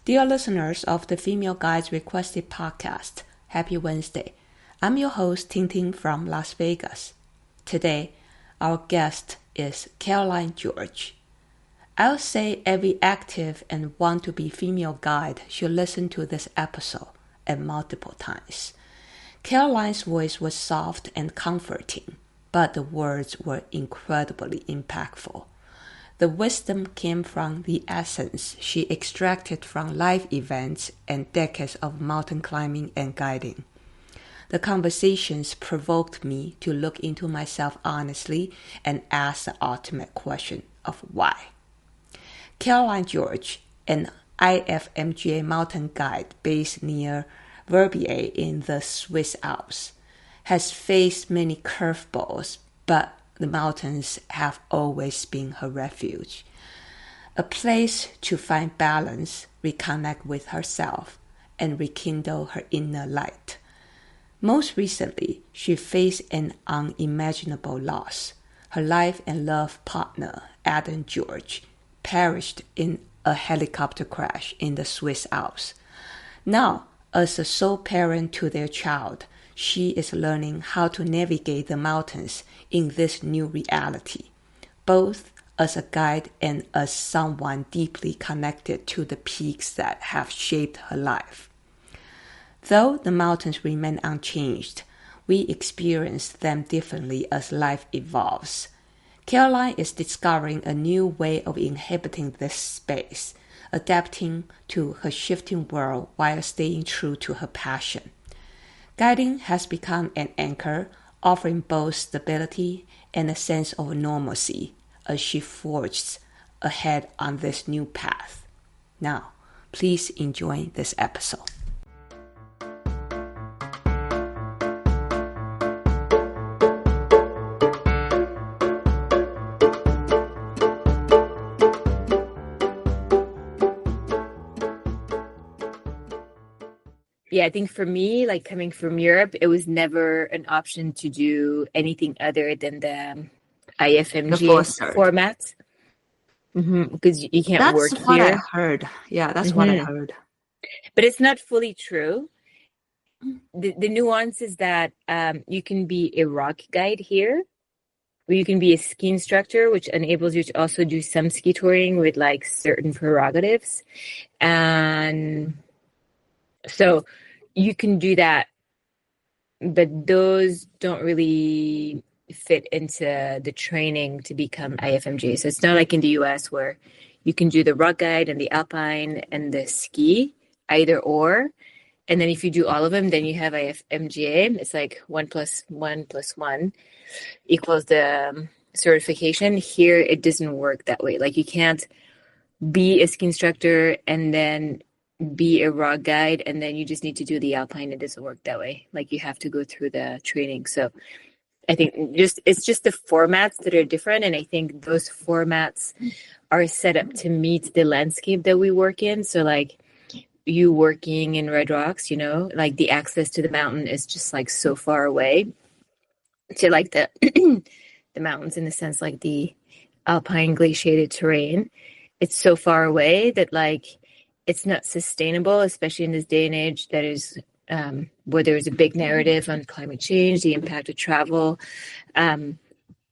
Dear listeners of the Female Guides Requested podcast, happy Wednesday. I'm your host, Ting Ting from Las Vegas. Today, our guest is Caroline George. I'll say every active and want-to-be female guide should listen to this episode and multiple times. Caroline's voice was soft and comforting, but the words were incredibly impactful. The wisdom came from the essence she extracted from life events and decades of mountain climbing and guiding. The conversations provoked me to look into myself honestly and ask the ultimate question of why. Caroline George, an IFMGA mountain guide based near Verbier in the Swiss Alps, has faced many curveballs, but the mountains have always been her refuge, a place to find balance, reconnect with herself, and rekindle her inner light. Most recently, she faced an unimaginable loss. Her life and love partner, Adam George, perished in a helicopter crash in the Swiss Alps. Now, as a sole parent to their child, she is learning how to navigate the mountains in this new reality, both as a guide and as someone deeply connected to the peaks that have shaped her life. Though the mountains remain unchanged, we experience them differently as life evolves. Caroline is discovering a new way of inhabiting this space, adapting to her shifting world while staying true to her passion. Guiding has become an anchor, offering both stability and a sense of normalcy as she forges ahead on this new path. Now, please enjoy this episode. Yeah, I think for me, like coming from Europe, it was never an option to do anything other than the IFMGA format. Because you can't That's work what I here. heard. Yeah, that's what I heard. But it's not fully true. The nuance is that you can be a rock guide here, or you can be a ski instructor, which enables you to also do some ski touring with like certain prerogatives. And so you can do that, but those don't really fit into the training to become IFMGA. So it's not like in the US where you can do the rock guide and the alpine and the ski, either or. And then if you do all of them, then you have IFMGA. It's like 1 + 1 + 1 equals the certification. Here, it doesn't work that way. Like you can't be a ski instructor and then be a rock guide, and then you just need to do the alpine. It doesn't work that way. Like you have to go through the training. So I think it's just the formats that are different. And I think those formats are set up to meet the landscape that we work in. So like you working in Red Rocks, you know, like the access to the mountain is just like so far away to like the the mountains, in the sense like the alpine glaciated terrain. It's so far away that like it's not sustainable, especially in this day and age that is where there's a big narrative on climate change, the impact of travel.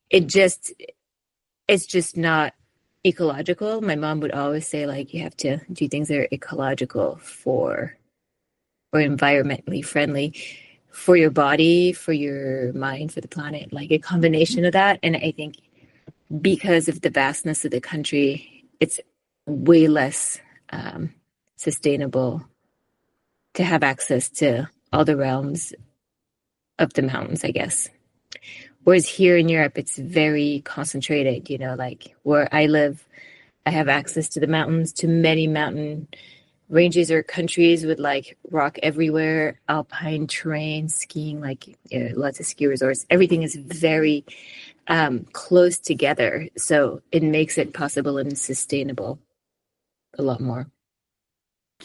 It's just not ecological. My mom would always say, like, you have to do things that are ecological or environmentally friendly for your body, for your mind, for the planet, like a combination of that. And I think because of the vastness of the country, it's way less sustainable to have access to all the realms of the mountains, I guess. Whereas here in Europe, it's very concentrated, you know, like where I live, I have access to the mountains, to many mountain ranges or countries with like rock everywhere, alpine terrain, skiing, like lots of ski resorts. Everything is very close together. So it makes it possible and sustainable a lot more.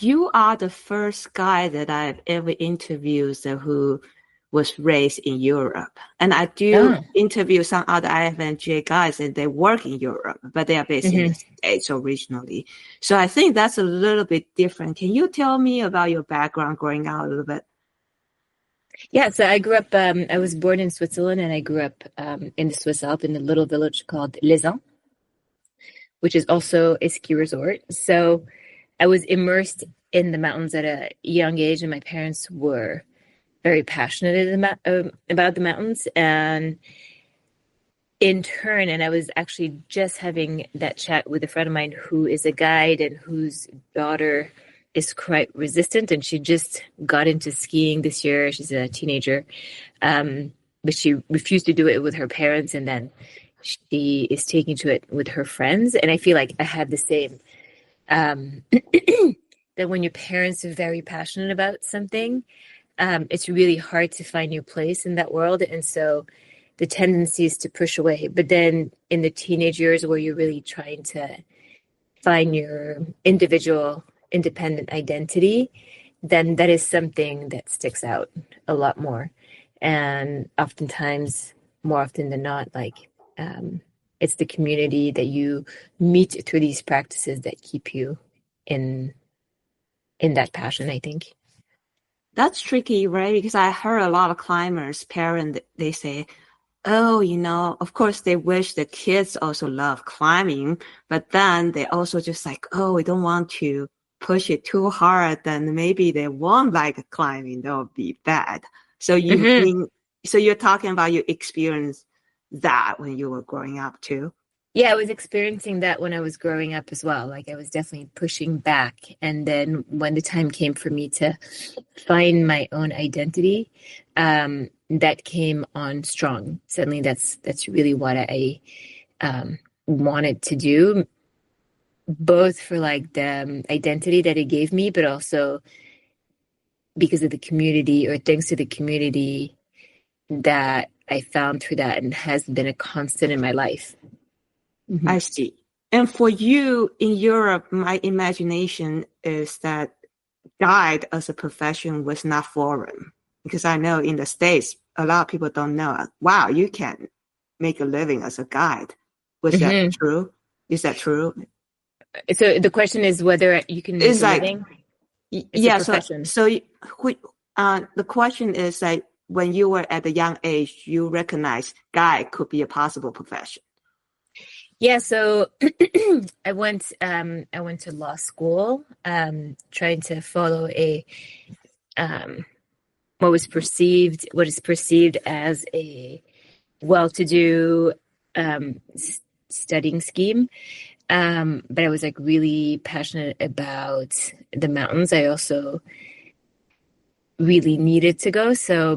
You are the first guy that I've ever interviewed who was raised in Europe. And I do interview some other IFMGA guys, and they work in Europe, but they are based in the States originally. So I think that's a little bit different. Can you tell me about your background growing out a little bit? Yeah, so I grew up, I was born in Switzerland, and I grew up in the Swiss Alps in a little village called Les Ans, which is also a ski resort. So I was immersed in the mountains at a young age, and my parents were very passionate about the mountains. And in turn, and I was actually just having that chat with a friend of mine who is a guide and whose daughter is quite resistant, and she just got into skiing this year. She's a teenager, but she refused to do it with her parents, and then she is taking to it with her friends. And I feel like I had the same, that when your parents are very passionate about something, it's really hard to find your place in that world. And so the tendency is to push away. But then in the teenage years where you're really trying to find your individual independent identity, then that is something that sticks out a lot more. And oftentimes, more often than not, like it's the community that you meet through these practices that keep you in that passion, I think. That's tricky, right? Because I heard a lot of climbers, parents, they say, oh, of course they wish the kids also love climbing, but then they also just like, oh, we don't want to push it too hard, then maybe they won't like climbing. That'll be bad. So so you're talking about your experience that when you were growing up too? Yeah, I was experiencing that when I was growing up as well. Like I was definitely pushing back. And then when the time came for me to find my own identity, that came on strong. Suddenly that's really what I wanted to do, both for like the identity that it gave me, but also because of the community, or thanks to the community that I found through that, and has been a constant in my life. I see. And for you in Europe, my imagination is that guide as a profession was not foreign, because I know in the States, a lot of people don't know, wow, you can make a living as a guide. Was that true? Is that true? So the question is whether you can make a living. It's a profession. So the question is like, when you were at a young age, you recognize guide could be a possible profession. Yeah, so I went to law school, trying to follow what is perceived as a well-to-do studying scheme. But I was like really passionate about the mountains. I also really needed to go. So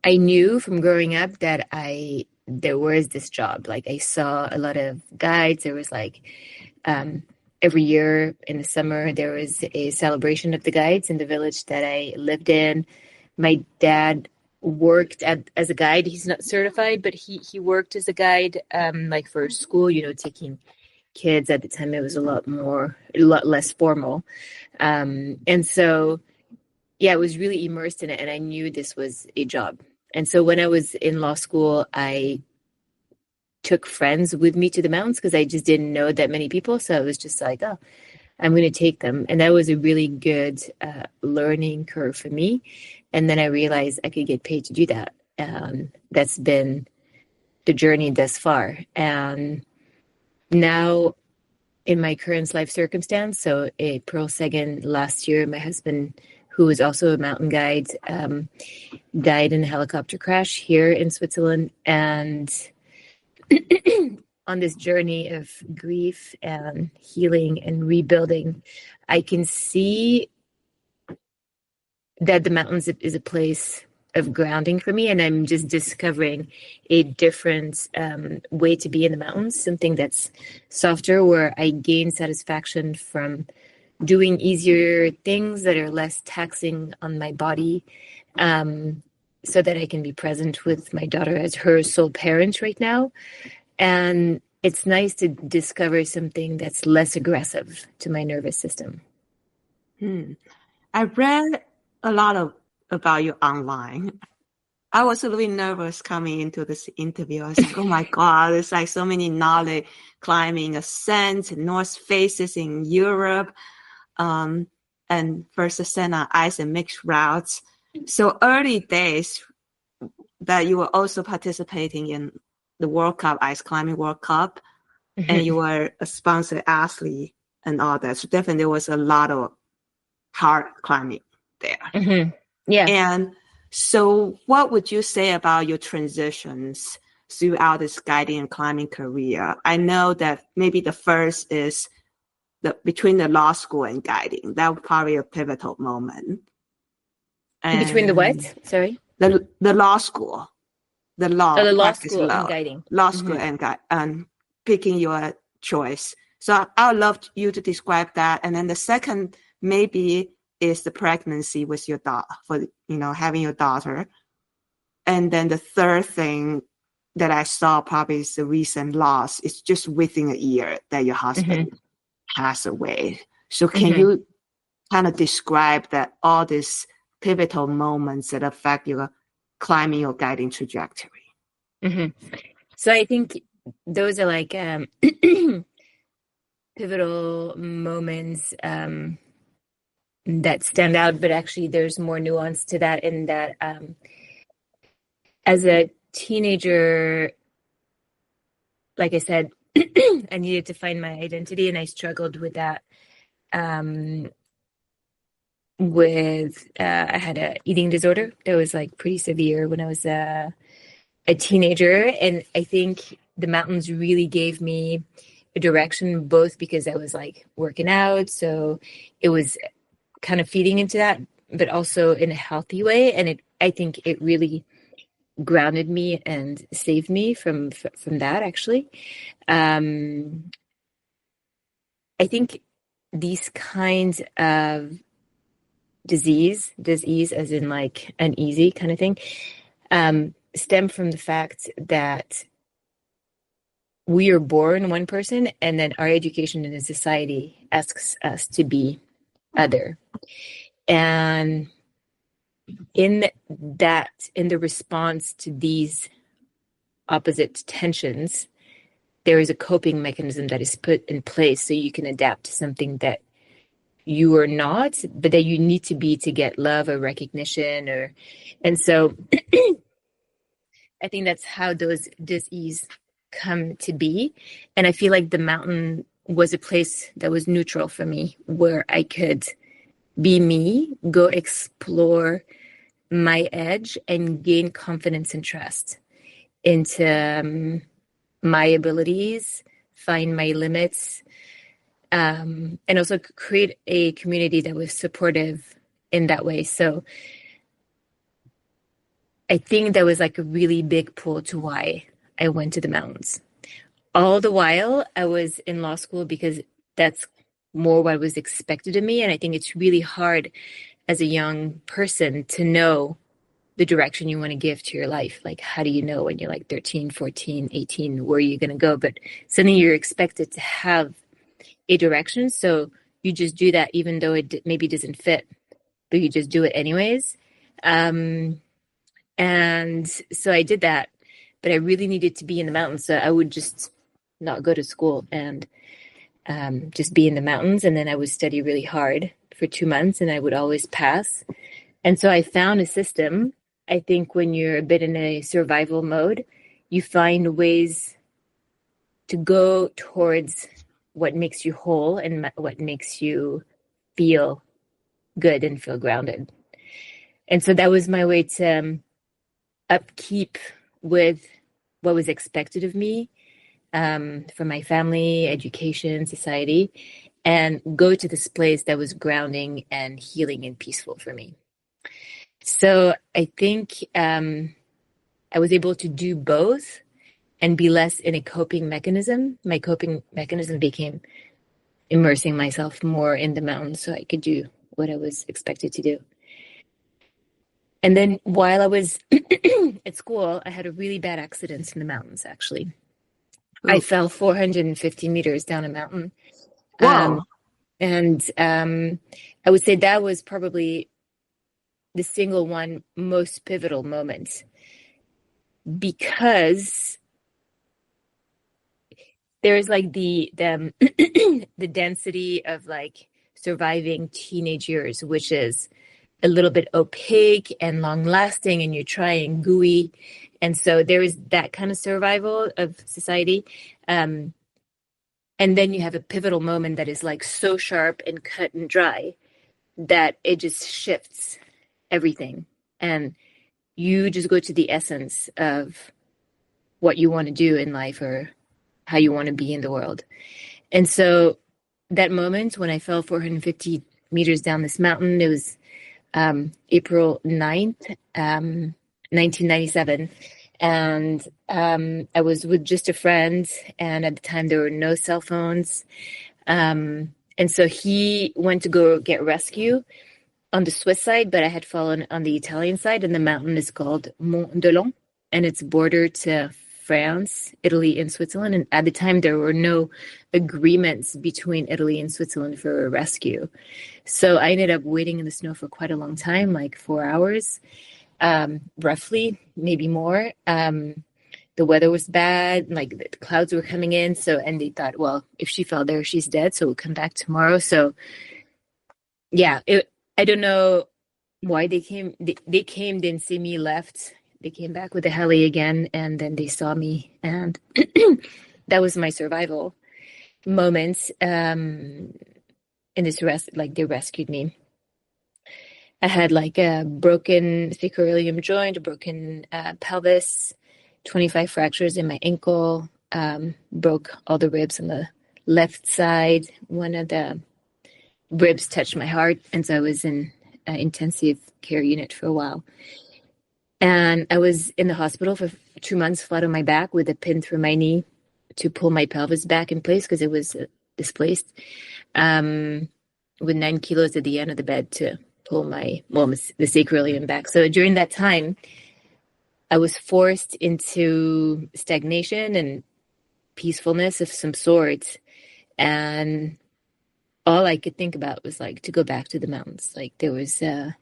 I knew from growing up that there was this job. Like I saw a lot of guides. There was like every year in the summer, there was a celebration of the guides in the village that I lived in. My dad worked as a guide. He's not certified, but he worked as a guide, like for school, taking kids. At the time it was a lot less formal. And so, yeah, I was really immersed in it, and I knew this was a job. And so when I was in law school, I took friends with me to the mountains because I just didn't know that many people. So I was just like, oh, I'm going to take them. And that was a really good learning curve for me. And then I realized I could get paid to do that. That's been the journey thus far. And now in my current life circumstance, so April 2nd last year, my husband, who is also a mountain guide, died in a helicopter crash here in Switzerland. And on this journey of grief and healing and rebuilding, I can see that the mountains is a place of grounding for me, and I'm just discovering a different way to be in the mountains, something that's softer, where I gain satisfaction from doing easier things that are less taxing on my body, so that I can be present with my daughter as her sole parent right now. And it's nice to discover something that's less aggressive to my nervous system. I read a lot of about you online. I was a little nervous coming into this interview. I was like, oh my God, there's like so many knowledge, climbing ascents, North Faces in Europe, and first ascent on ice and mixed routes. So early days that you were also participating in the World Cup, Ice Climbing World Cup, and you were a sponsored athlete and all that. So definitely there was a lot of hard climbing there. Yeah. And so what would you say about your transitions throughout this guiding and climbing career? I know that maybe the first is between the law school and guiding. That was probably a pivotal moment. And Between the what? Sorry? The law school. The law, the law practice school law. and guiding. Law school and picking your choice. So I would love you to describe that. And then the second maybe is the pregnancy with your daughter, for having your daughter. And then the third thing that I saw probably is the recent loss. It's just within a year that your husband passed away. So can you kind of describe that all these pivotal moments that affect your climbing or guiding trajectory? So I think those are like pivotal moments that stand out, but actually there's more nuance to that in that as a teenager, like I said, I needed to find my identity, and I struggled with that. I had an eating disorder that was like pretty severe when I was a teenager, and I think the mountains really gave me a direction, both because I was like working out, so it was kind of feeding into that, but also in a healthy way. And I think it really grounded me and saved me from that, actually. I think these kinds of disease as in like uneasy kind of thing, stem from the fact that we are born one person, and then our education in the society asks us to be other. And in the response to these opposite tensions, there is a coping mechanism that is put in place so you can adapt to something that you are not, but that you need to be to get love or recognition. And so I think that's how those disease come to be. And I feel like the mountain was a place that was neutral for me, where I could be me, go explore my edge, and gain confidence and trust into my abilities, find my limits, and also create a community that was supportive in that way. So I think that was like a really big pull to why I went to the mountains. All the while I was in law school, because that's more what was expected of me. And I think it's really hard as a young person to know the direction you want to give to your life. Like, how do you know when you're like 13, 14, 18, where you're going to go? But suddenly you're expected to have a direction. So you just do that, even though it maybe doesn't fit, but you just do it anyways. And so I did that, but I really needed to be in the mountains. So I would just not go to school and just be in the mountains. And then I would study really hard for 2 months, and I would always pass. And so I found a system. I think when you're a bit in a survival mode, you find ways to go towards what makes you whole and what makes you feel good and feel grounded. And so that was my way to upkeep with what was expected of me from my family, education, society, and go to this place that was grounding and healing and peaceful for me. So I think I was able to do both and be less in a coping mechanism. My coping mechanism became immersing myself more in the mountains so I could do what I was expected to do. And then while I was at school, I had a really bad accident in the mountains, actually. Ooh. I fell 450 meters down a mountain. Wow. And I would say that was probably the single one most pivotal moment, because there's like the the density of like surviving teenage years, which is a little bit opaque and long lasting, and you're trying gooey. And so there is that kind of survival of society. And then you have a pivotal moment that is like so sharp and cut and dry that it just shifts everything. And you just go to the essence of what you want to do in life or how you want to be in the world. And so that moment when I fell 450 meters down this mountain, it was April 9th, 1997. And I was with just a friend, and at the time there were no cell phones. And so he went to go get rescue on the Swiss side, but I had fallen on the Italian side, and the mountain is called Mont de Long, and it's bordered to France, Italy, and Switzerland. And at the time, there were no agreements between Italy and Switzerland for a rescue. So I ended up waiting in the snow for quite a long time, like 4 hours, roughly, maybe more. The weather was bad, like the clouds were coming in. So, and they thought, well, if she fell there, she's dead. So we'll come back tomorrow. So yeah, I don't know why they came. They came, didn't see me, left. They came back with a heli again, and then they saw me, and that was my survival moment. In this like they rescued me. I had like a broken sacroilium joint, a broken pelvis, 25 fractures in my ankle, broke all the ribs on the left side. One of the ribs touched my heart, and so I was in an intensive care unit for a while. And I was in the hospital for 2 months, flat on my back with a pin through my knee to pull my pelvis back in place because it was displaced, with 9 kilos at the end of the bed to pull the sacroilium back. So during that time, I was forced into stagnation and peacefulness of some sort. And all I could think about was like to go back to the mountains. Like there was a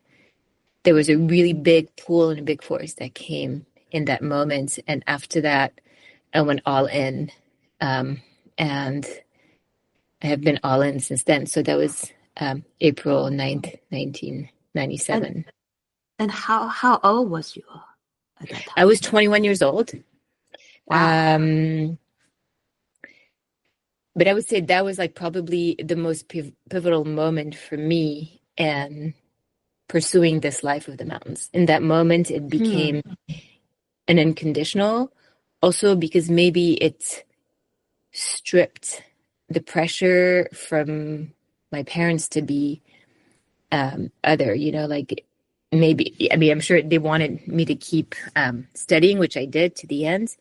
really big pull and a big force that came in that moment. And after that, I went all in. And I have been all in since then. So that was April 9th, 1997. And how old was you at that time? I was 21 years old. Wow. But I would say that was like probably the most pivotal moment for me and pursuing this life of the mountains. In that moment, it became an unconditional, also because maybe it stripped the pressure from my parents to be other, like maybe, I mean, I'm sure they wanted me to keep studying, which I did to the end.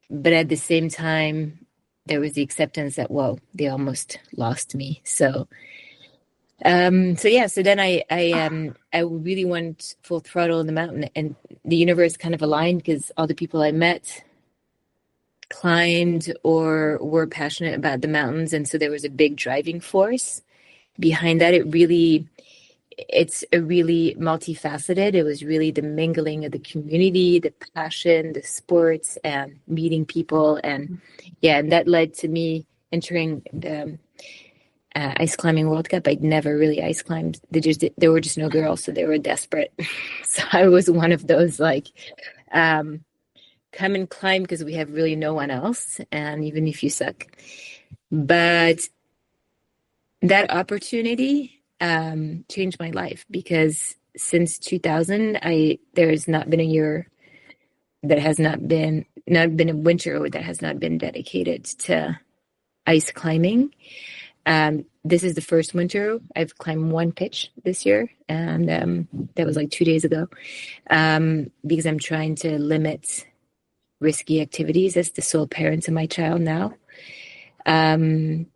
But at the same time, there was the acceptance that, well, they almost lost me. So then I really went full throttle in the mountain, and the universe kind of aligned because all the people I met climbed or were passionate about the mountains. And so there was a big driving force behind that. It's a really multifaceted. It was really the mingling of the community, the passion, the sports, and meeting people. And and that led to me entering the ice climbing World Cup. I'd never really ice climbed. There were just no girls, so they were desperate. So I was one of those like, come and climb because we have really no one else, and even if you suck. But that opportunity changed my life, because since 2000, there has not been a year that has not been a winter that has not been dedicated to ice climbing. This is the first winter I've climbed one pitch this year, and that was like 2 days ago, because I'm trying to limit risky activities as the sole parent to my child now. But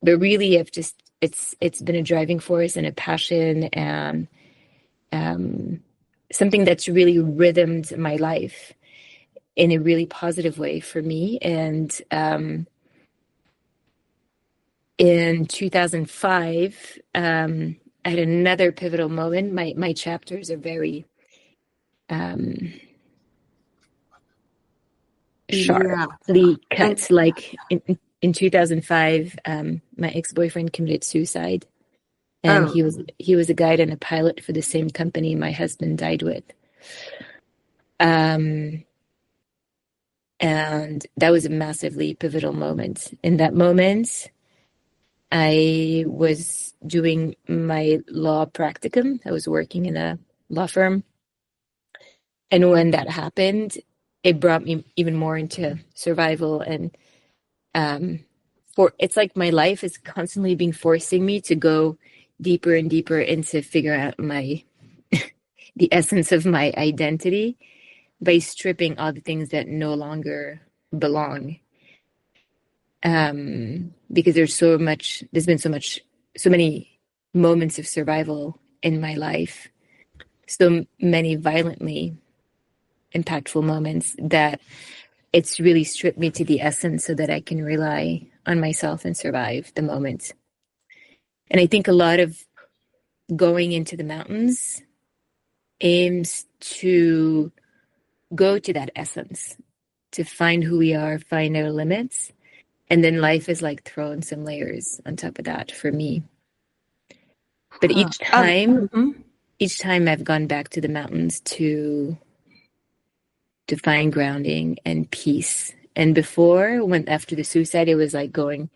really, it's been a driving force and a passion, and something that's really rhythmed my life in a really positive way for me. And in 2005, I had another pivotal moment. My chapters are very sharply cut. Like in 2005, my ex-boyfriend committed suicide, and he was a guide and a pilot for the same company my husband died with. And that was a massively pivotal moment. In that moment, I was doing my law practicum. I was working in a law firm. And when that happened, it brought me even more into survival. And it's like my life is constantly being forcing me to go deeper and deeper into figuring out the essence of my identity by stripping all the things that no longer belong. Because there's been so many moments of survival in my life, so many violently impactful moments that it's really stripped me to the essence so that I can rely on myself and survive the moment. And I think a lot of going into the mountains aims to go to that essence, to find who we are, find our limits. And then life is like throwing some layers on top of that for me. But each time I've gone back to the mountains to find grounding and peace. And after the suicide, it was like going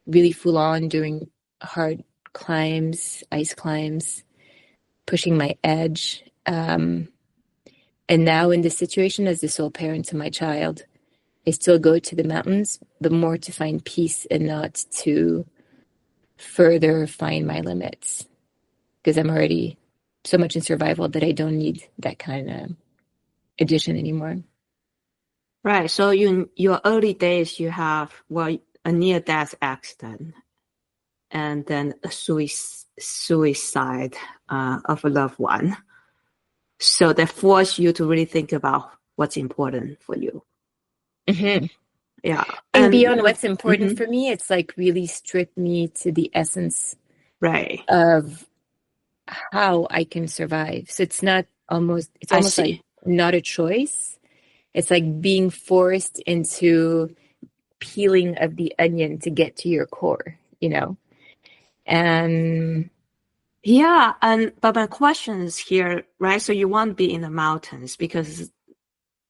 really full on, doing hard climbs, ice climbs, pushing my edge. And now in this situation, as the sole parent to my child, I still go to the mountains, but more to find peace and not to further find my limits, because I'm already so much in survival that I don't need that kind of addition anymore. Right. So in your early days, you have, a near-death accident and then a suicide of a loved one. So that forced you to really think about what's important for you. Mm-hmm. Yeah. And beyond what's important for me, it's like really stripped me to the essence of how I can survive. So it's almost like not a choice. It's like being forced into peeling of the onion to get to your core, And but my question is here, right? So you want to be in the mountains because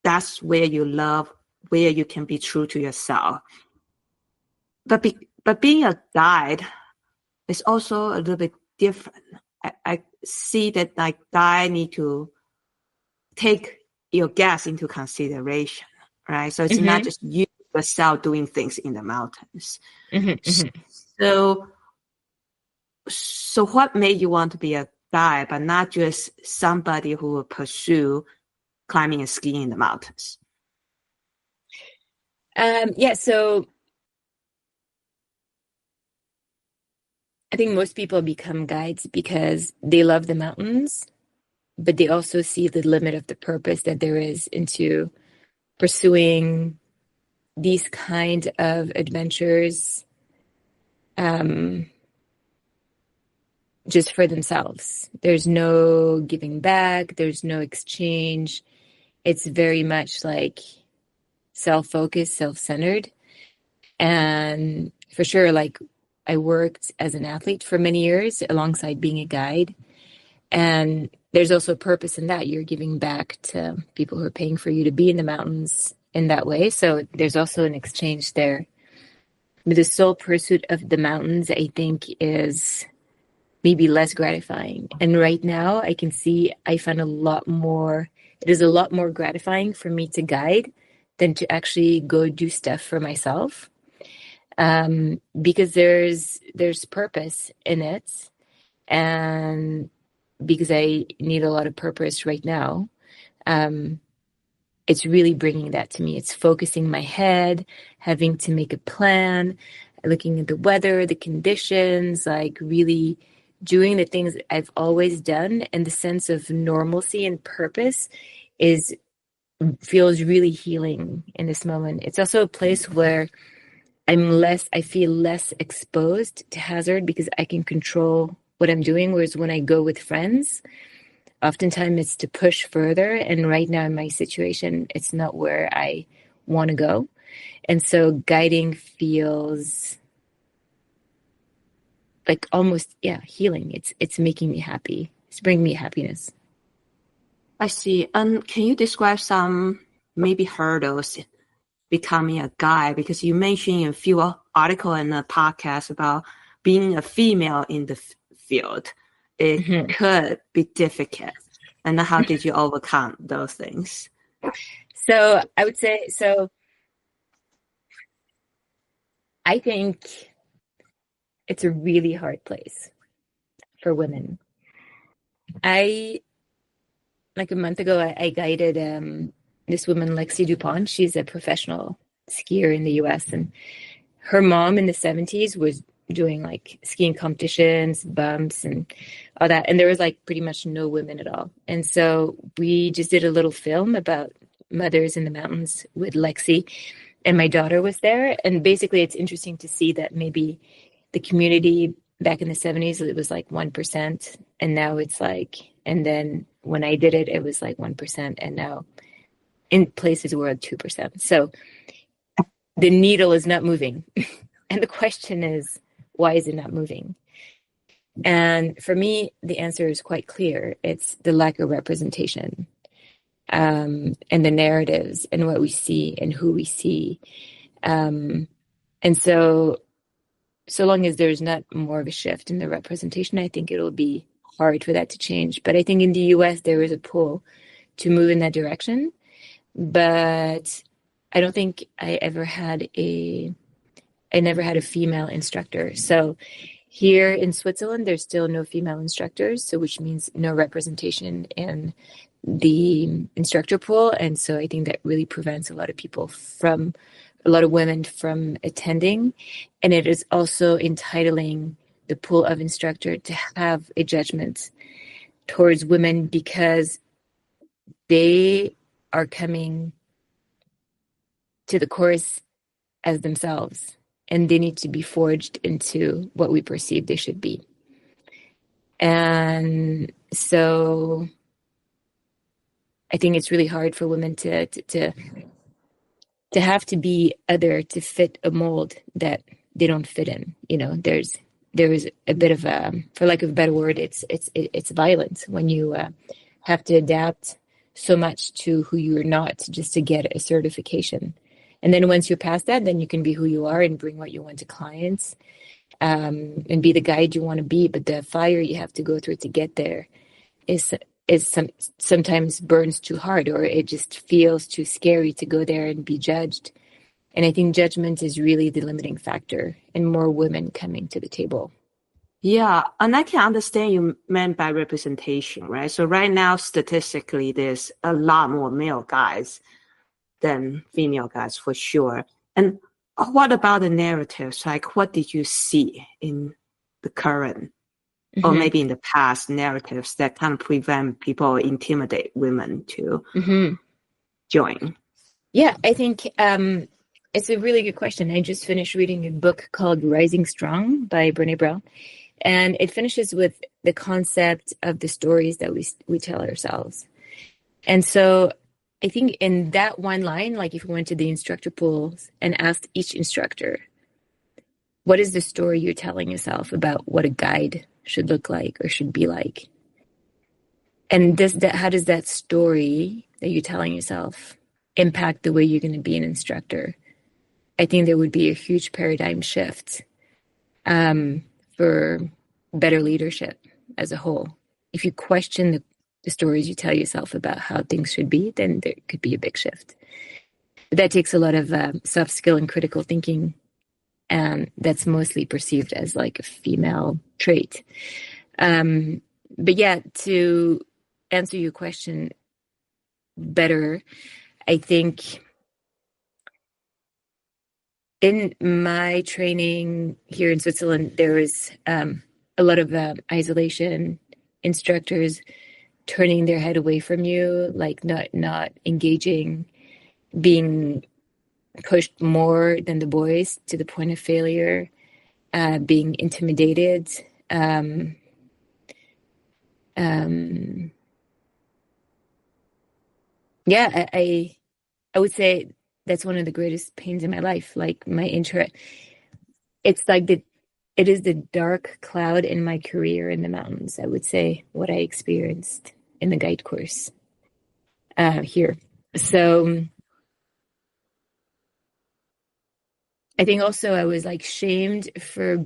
that's where you love, where you can be true to yourself. But being a guide is also a little bit different. I see that like guide need to take your guests into consideration, right? So it's not just you yourself doing things in the mountains. So what made you want to be a guide, but not just somebody who will pursue climbing and skiing in the mountains? So I think most people become guides because they love the mountains, but they also see the limit of the purpose that there is into pursuing these kind of adventures just for themselves. There's no giving back. There's no exchange. It's very much like self-focused, self-centered. And for sure, like I worked as an athlete for many years alongside being a guide. And there's also a purpose in that. You're giving back to people who are paying for you to be in the mountains in that way. So there's also an exchange there. But the sole pursuit of the mountains, I think, is maybe less gratifying. And right now I can see it is a lot more gratifying for me to guide than to actually go do stuff for myself. Because there's purpose in it. And because I need a lot of purpose right now, it's really bringing that to me. It's focusing my head, having to make a plan, looking at the weather, the conditions, like really doing the things that I've always done. And the sense of normalcy and purpose feels really healing in this moment. It's also a place where I feel less exposed to hazard because I can control what I'm doing. Whereas when I go with friends, oftentimes it's to push further. And right now in my situation, it's not where I want to go. And so guiding feels like almost, healing. It's making me happy. It's bringing me happiness. I see. And can you describe some maybe hurdles becoming a guy? Because you mentioned in a few article and a podcast about being a female in the field. It could be difficult. And how did you overcome those things? So I would say, I think it's a really hard place for women. Like a month ago, I guided this woman, Lexi Dupont. She's a professional skier in the US, and her mom in the 70s was doing like skiing competitions, bumps, and all that. And there was like pretty much no women at all. And so we just did a little film about mothers in the mountains with Lexi, and my daughter was there. And basically, it's interesting to see that maybe the community back in the 70s, it was like 1%. And now it's like, and then when I did it, it was like 1%. And now in places we're at 2%. So the needle is not moving. And the question is, why is it not moving? And for me, the answer is quite clear. It's the lack of representation, and the narratives and what we see and who we see. And so long as there's not more of a shift in the representation, I think it'll be hard for that to change. But I think in the US, there is a pull to move in that direction. But I don't think I never had a female instructor. So here in Switzerland, there's still no female instructors, so which means no representation in the instructor pool. And so I think that really prevents a lot of women from attending. And it is also entitling the pool of instructor to have a judgment towards women because they are coming to the course as themselves, and they need to be forged into what we perceive they should be. And so I think it's really hard for women to have to be other to fit a mold that they don't fit in. You know, there is a bit of a, for lack of a better word, it's violent when you have to adapt so much to who you're not just to get a certification. And then once you're past that, then you can be who you are and bring what you want to clients, and be the guide you want to be. But the fire you have to go through to get there sometimes burns too hard, or it just feels too scary to go there and be judged. And I think judgment is really the limiting factor in more women coming to the table. Yeah, and I can understand you meant by representation, right? So right now, statistically, there's a lot more male guys than female guys for sure. And what about the narratives? Like, what did you see in the current or maybe in the past narratives that kind of prevent people or intimidate women to join? Yeah, I think it's a really good question. I just finished reading a book called Rising Strong by Brené Brown. And it finishes with the concept of the stories that we tell ourselves. And so I think in that one line, like if we went to the instructor pools and asked each instructor, what is the story you're telling yourself about what a guide should look like or should be like? And how does that story that you're telling yourself impact the way you're going to be an instructor? I think there would be a huge paradigm shift for better leadership as a whole. If you question the stories you tell yourself about how things should be, then there could be a big shift. But that takes a lot of soft skill and critical thinking, and that's mostly perceived as like a female trait. But yeah, to answer your question better, I think in my training here in Switzerland, there is a lot of isolation, instructors turning their head away from you, like not engaging, being pushed more than the boys to the point of failure, being intimidated. yeah, I would say that's one of the greatest pains in my life. Like my interest, it's like it is the dark cloud in my career in the mountains. I would say what I experienced in the guide course here. So I think also I was like shamed for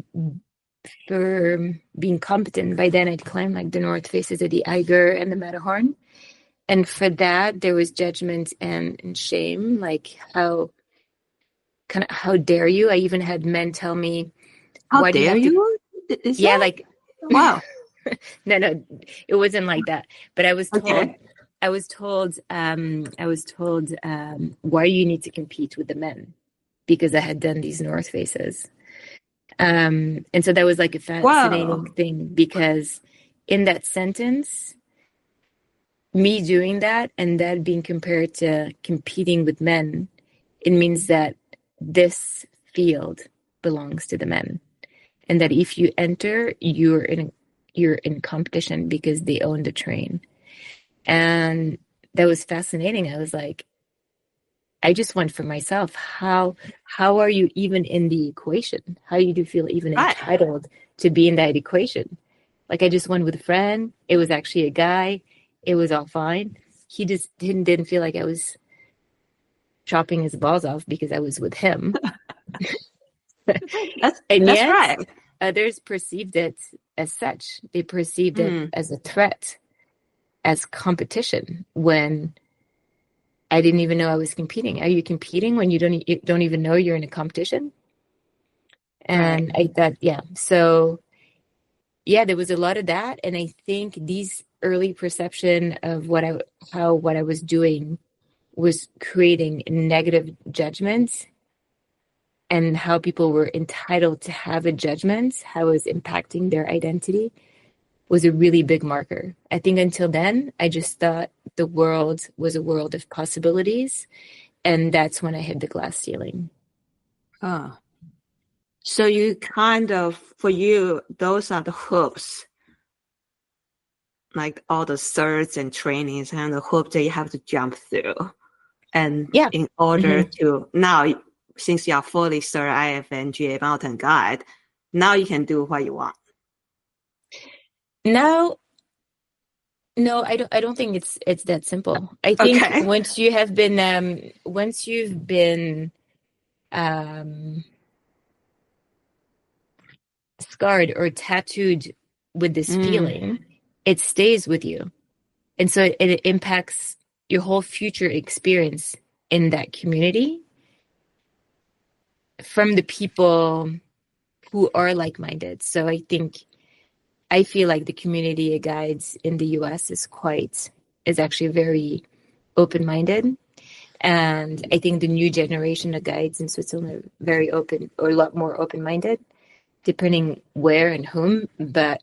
being competent. By then I'd climbed like the north faces of the Eiger and the Matterhorn. And for that, there was judgment and shame, like how dare you? I even had men tell me, How why do you dare have to? you? Is Yeah, that? like, Wow. no, it wasn't like that. But Okay. I was told, why you need to compete with the men because I had done these north faces. And so that was like a Wow. fascinating thing because in that sentence, me doing that and that being compared to competing with men, it means that this field belongs to the men. And that if you enter, you're in competition because they own the train. And that was fascinating. I was like, I just went for myself. How are you even in the equation? How do you feel even Right. entitled to be in that equation? Like I just went with a friend. It was actually a guy. It was all fine. He just didn't feel like I was chopping his balls off because I was with him. And That's yet right. others perceived it as such. They perceived it Mm. as a threat, as competition when I didn't even know I was competing. Are you competing when you don't even know you're in a competition? Right. And I thought, yeah. So yeah, there was a lot of that. And I think these early perception of what I was doing was creating negative judgments and how people were entitled to have a judgment, how it was impacting their identity was a really big marker. I think until then, I just thought the world was a world of possibilities. And that's when I hit the glass ceiling. Oh. So you kind of, for you, those are the hoops, like all the certs and trainings and the hoops that you have to jump through. And Yeah. in order Hmm. to now, since you are fully cert IFMGA mountain guide, now you can do what you want. No, no, I don't think it's that simple. I think Okay. once you've been um scarred or tattooed with this Mm. feeling, it stays with you. And so it impacts your whole future experience in that community from the people who are like-minded. So I feel like the community of guides in the US is actually very open-minded. And I think the new generation of guides in Switzerland are very open or a lot more open-minded, depending where and whom. But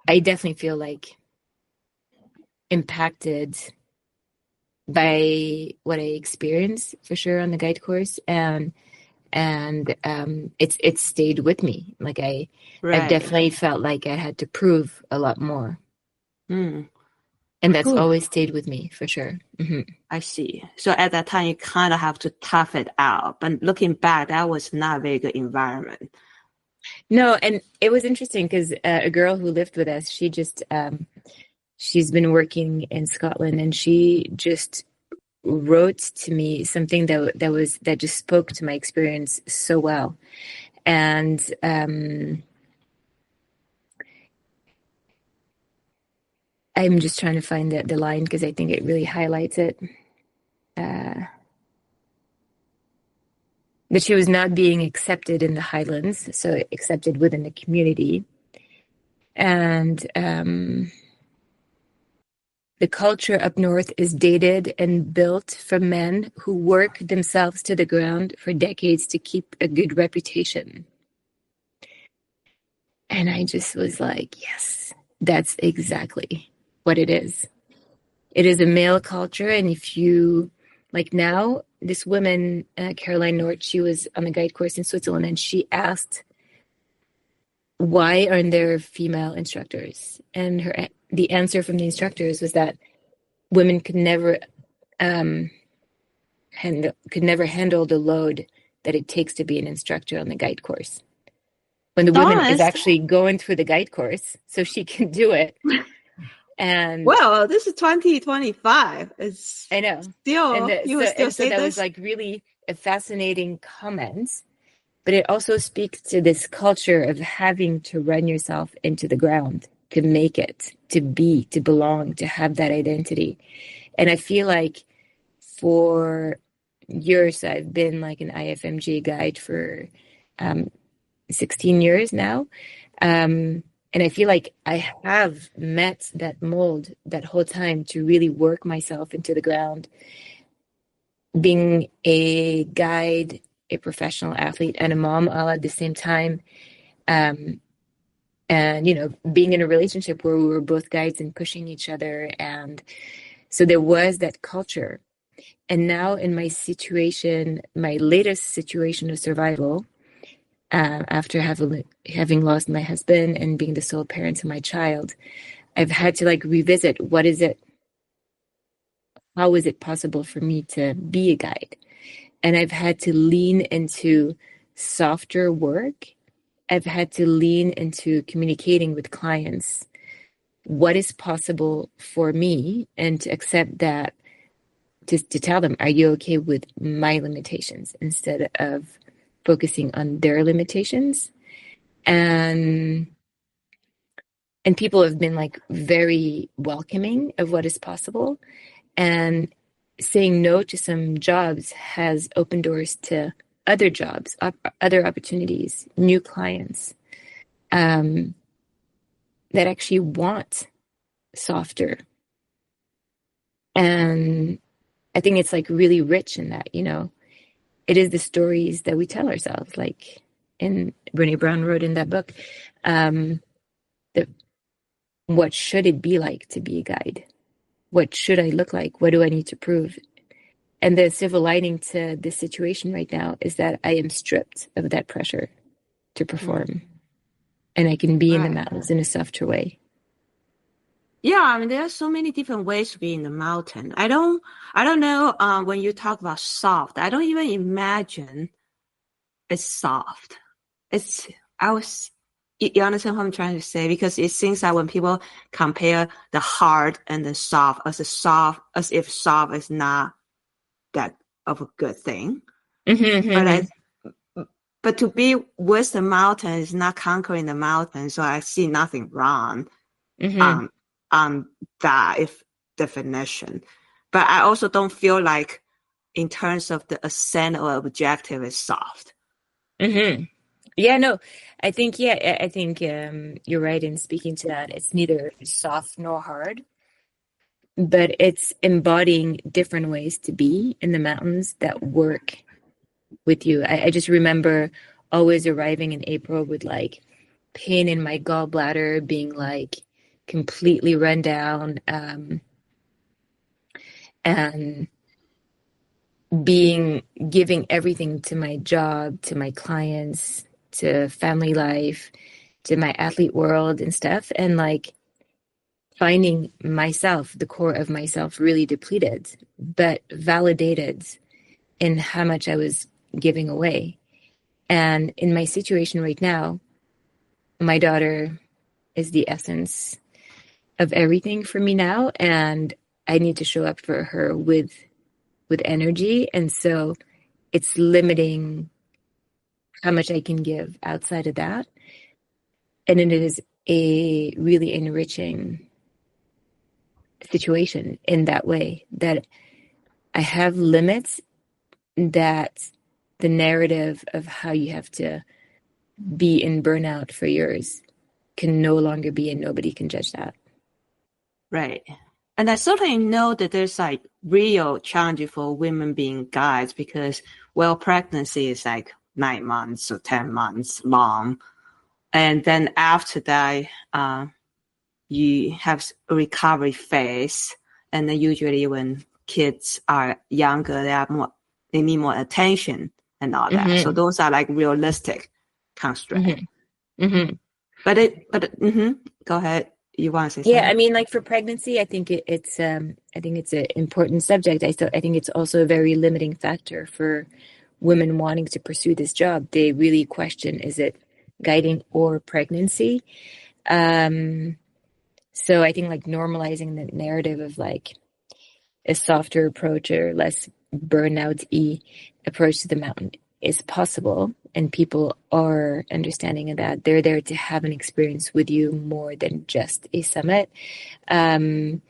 I definitely feel like impacted by what I experienced for sure on the guide course, and it's stayed with me. Like I've Right. definitely felt like I had to prove a lot more, Mm. and that's Whew. always stayed with me for sure. Hmm. I see. So at that time, you kind of have to tough it out. But looking back, that was not a very good environment. No, and it was interesting because a girl who lived with us, she's been working in Scotland, and she just wrote to me something that just spoke to my experience so well. And I'm just trying to find the line because I think it really highlights it. That she was not being accepted in the Highlands, so accepted within the community. And the culture up north is dated and built from men who work themselves to the ground for decades to keep a good reputation. And I just was like, yes, that's exactly what it is. It is a male culture. And if you, like now, this woman, Caroline Nort, she was on the guide course in Switzerland, and she asked why aren't there female instructors? And the answer from the instructors was that women could never handle the load that it takes to be an instructor on the guide course. When the woman is actually going through the guide course, so she can do it. And well, this is 2025. It's I know. Still, that was like really a fascinating comment. But it also speaks to this culture of having to run yourself into the ground to make it, to be, to belong, to have that identity. And I feel like for years, I've been like an IFMGA guide for 16 years now. And I feel like I have met that mold that whole time to really work myself into the ground. Being a guide, a professional athlete, and a mom all at the same time. And, being in a relationship where we were both guides and pushing each other. And so there was that culture. And now in my situation, my latest situation of survival, after having lost my husband and being the sole parent to my child, I've had to like revisit how is it possible for me to be a guide? And I've had to lean into softer work. I've had to lean into communicating with clients what is possible for me, and to accept that, to tell them, are you okay with my limitations, instead of focusing on their limitations. And people have been like very welcoming of what is possible. And saying no to some jobs has opened doors to other jobs, other opportunities, new clients that actually want softer. And I think it's like really rich in that, it is the stories that we tell ourselves, like Brené Brown wrote in that book, what should it be like to be a guide? What should I look like? What do I need to prove? And the silver lining to this situation right now is that I am stripped of that pressure to perform. And I can be in the mountains in a softer way. Yeah, I mean, there are so many different ways to be in the mountain. I don't know, when you talk about soft, I don't even imagine it's soft. You understand what I'm trying to say? Because it seems that when people compare the hard and the soft, as if soft is not that of a good thing. But to be with the mountain is not conquering the mountain, so I see nothing wrong on that definition. But I also don't feel like, in terms of the ascent or objective, is soft. Yeah, no, I think you're right in speaking to that. It's neither soft nor hard, but it's embodying different ways to be in the mountains that work with you. I just remember always arriving in April with like pain in my gallbladder, being like completely run down, and giving everything to my job, to my clients, to family life, to my athlete world and stuff, and like finding myself, the core of myself, really depleted, but validated in how much I was giving away. And in my situation right now, my daughter is the essence of everything for me now, and I need to show up for her with energy. And so it's limiting how much I can give outside of that. And it is a really enriching situation in that way, that I have limits, that the narrative of how you have to be in burnout for yours can no longer be, and nobody can judge that. Right. And I certainly know that there's like real challenge for women being guides, because, well, pregnancy is like 9 months or 10 months long. And then after that, you have a recovery phase. And then usually when kids are younger, they need more attention and all that. So those are like realistic constraints. Go ahead. You want to say Yeah, I something? mean, like for pregnancy, I think I think it's an important subject. I think it's also a very limiting factor for women wanting to pursue this job. They really question, is it guiding or pregnancy? Um, so I think like normalizing the narrative of like a softer approach or less burnout-y approach to the mountain is possible, and people are understanding of that. They're there to have an experience with you more than just a summit. Um,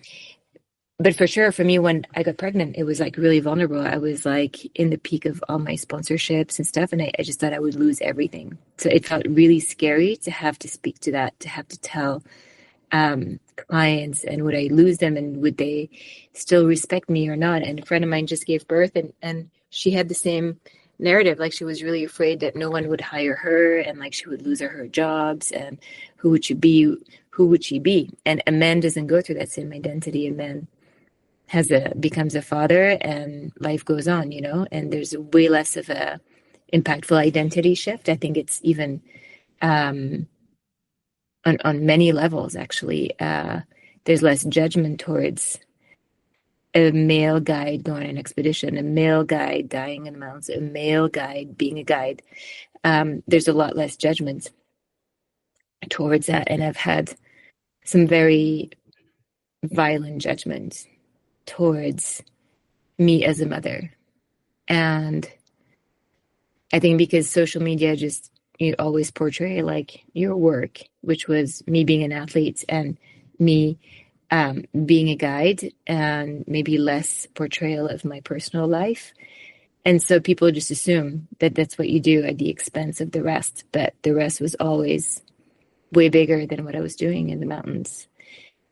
but for sure, for me, when I got pregnant, it was like really vulnerable. I was like in the peak of all my sponsorships and stuff, and I just thought I would lose everything. So it felt really scary to have to speak to that, to have to tell clients, and would I lose them, and would they still respect me or not? And a friend of mine just gave birth, and she had the same narrative. Like she was really afraid that no one would hire her, and like she would lose her jobs, and who would she be? Who would she be? And a man doesn't go through that same identity. A man becomes a father, and life goes on, you know, and there's way less of a impactful identity shift. I think it's even on many levels, actually. There's less judgment towards a male guide going on an expedition, a male guide dying in the mountains, a male guide being a guide. There's a lot less judgment towards that. And I've had some very violent judgments towards me as a mother. And I think because social media just, you always portray like your work, which was me being an athlete and me being a guide, and maybe less portrayal of my personal life. And so people just assume that that's what you do at the expense of the rest. But the rest was always way bigger than what I was doing in the mountains.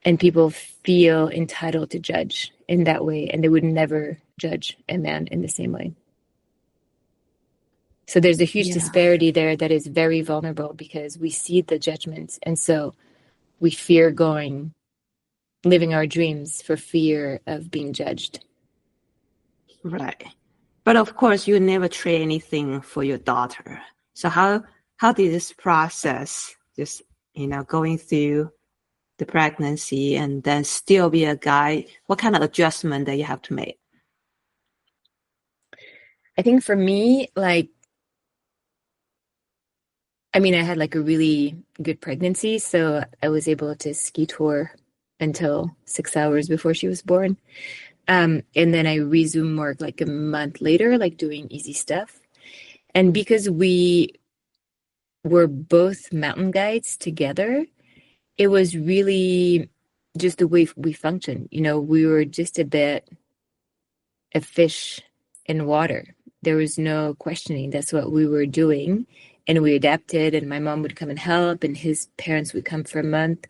And people feel entitled to judge in that way, and they would never judge a man in the same way. So there's a huge Yeah. disparity there that is very vulnerable, because we see the judgments. And so we fear living our dreams for fear of being judged. Right. But of course, you never trade anything for your daughter. So how did this process, just going through the pregnancy and then still be a guy? What kind of adjustment that you have to make? I think for me, like, I mean, I had like a really good pregnancy, so I was able to ski tour until 6 hours before she was born. And then I resumed work like a month later, like doing easy stuff. And because we were both mountain guides together, it was really just the way we functioned. You know, we were just a bit a fish in water. There was no questioning. That's what we were doing. And we adapted, and my mom would come and help, and his parents would come for a month,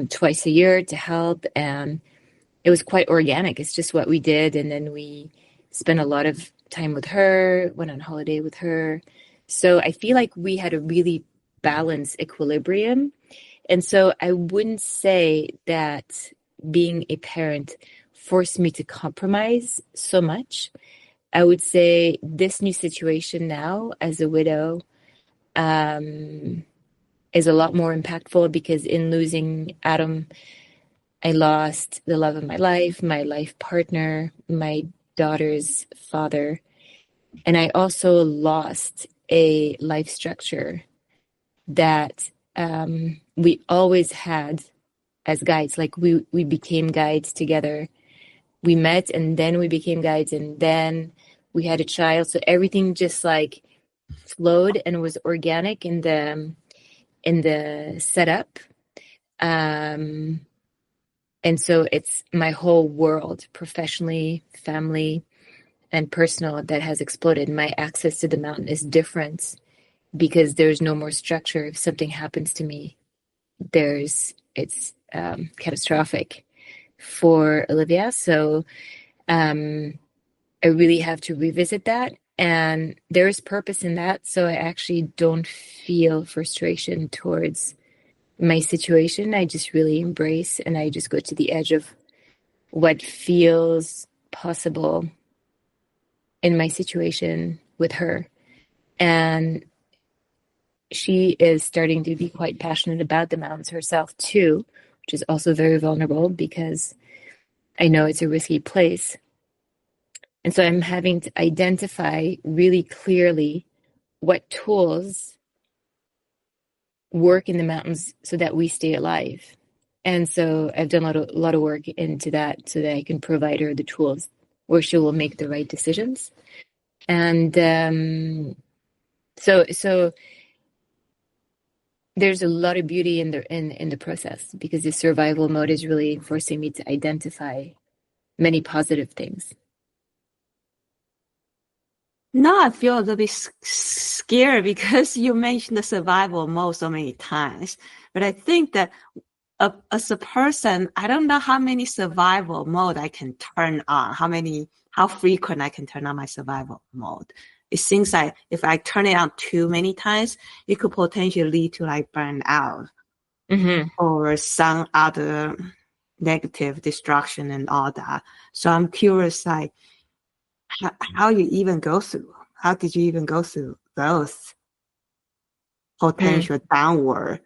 twice a year to help. And it was quite organic. It's just what we did. And then we spent a lot of time with her, went on holiday with her. So I feel like we had a really balanced equilibrium. And so I wouldn't say that being a parent forced me to compromise so much. I would say this new situation now as a widow is a lot more impactful, because in losing Adam, I lost the love of my life partner, my daughter's father, and I also lost a life structure that we always had as guides. Like we became guides together. We met, and then we became guides, and then we had a child. So everything just like flowed and was organic in the setup. And so it's my whole world, professionally, family, and personal, that has exploded. My access to the mountain is different because there's no more structure. If something happens to me, it's catastrophic for Olivia. So I really have to revisit that. And there is purpose in that. So I actually don't feel frustration towards my situation. I just really embrace, and I just go to the edge of what feels possible in my situation with her. And she is starting to be quite passionate about the mountains herself too, which is also very vulnerable because I know it's a risky place. And so I'm having to identify really clearly what tools work in the mountains so that we stay alive. And so I've done a lot of work into that so that I can provide her the tools where she will make the right decisions. And so there's a lot of beauty in the process because the survival mode is really forcing me to identify many positive things. Now I feel a little bit scared because you mentioned the survival mode so many times. But I think that as a person, I don't know how many survival mode I can turn on, how frequent I can turn on my survival mode. It seems like if I turn it on too many times, it could potentially lead to like burnout or some other negative destruction and all that. So I'm curious, like, how did you even go through those potential downward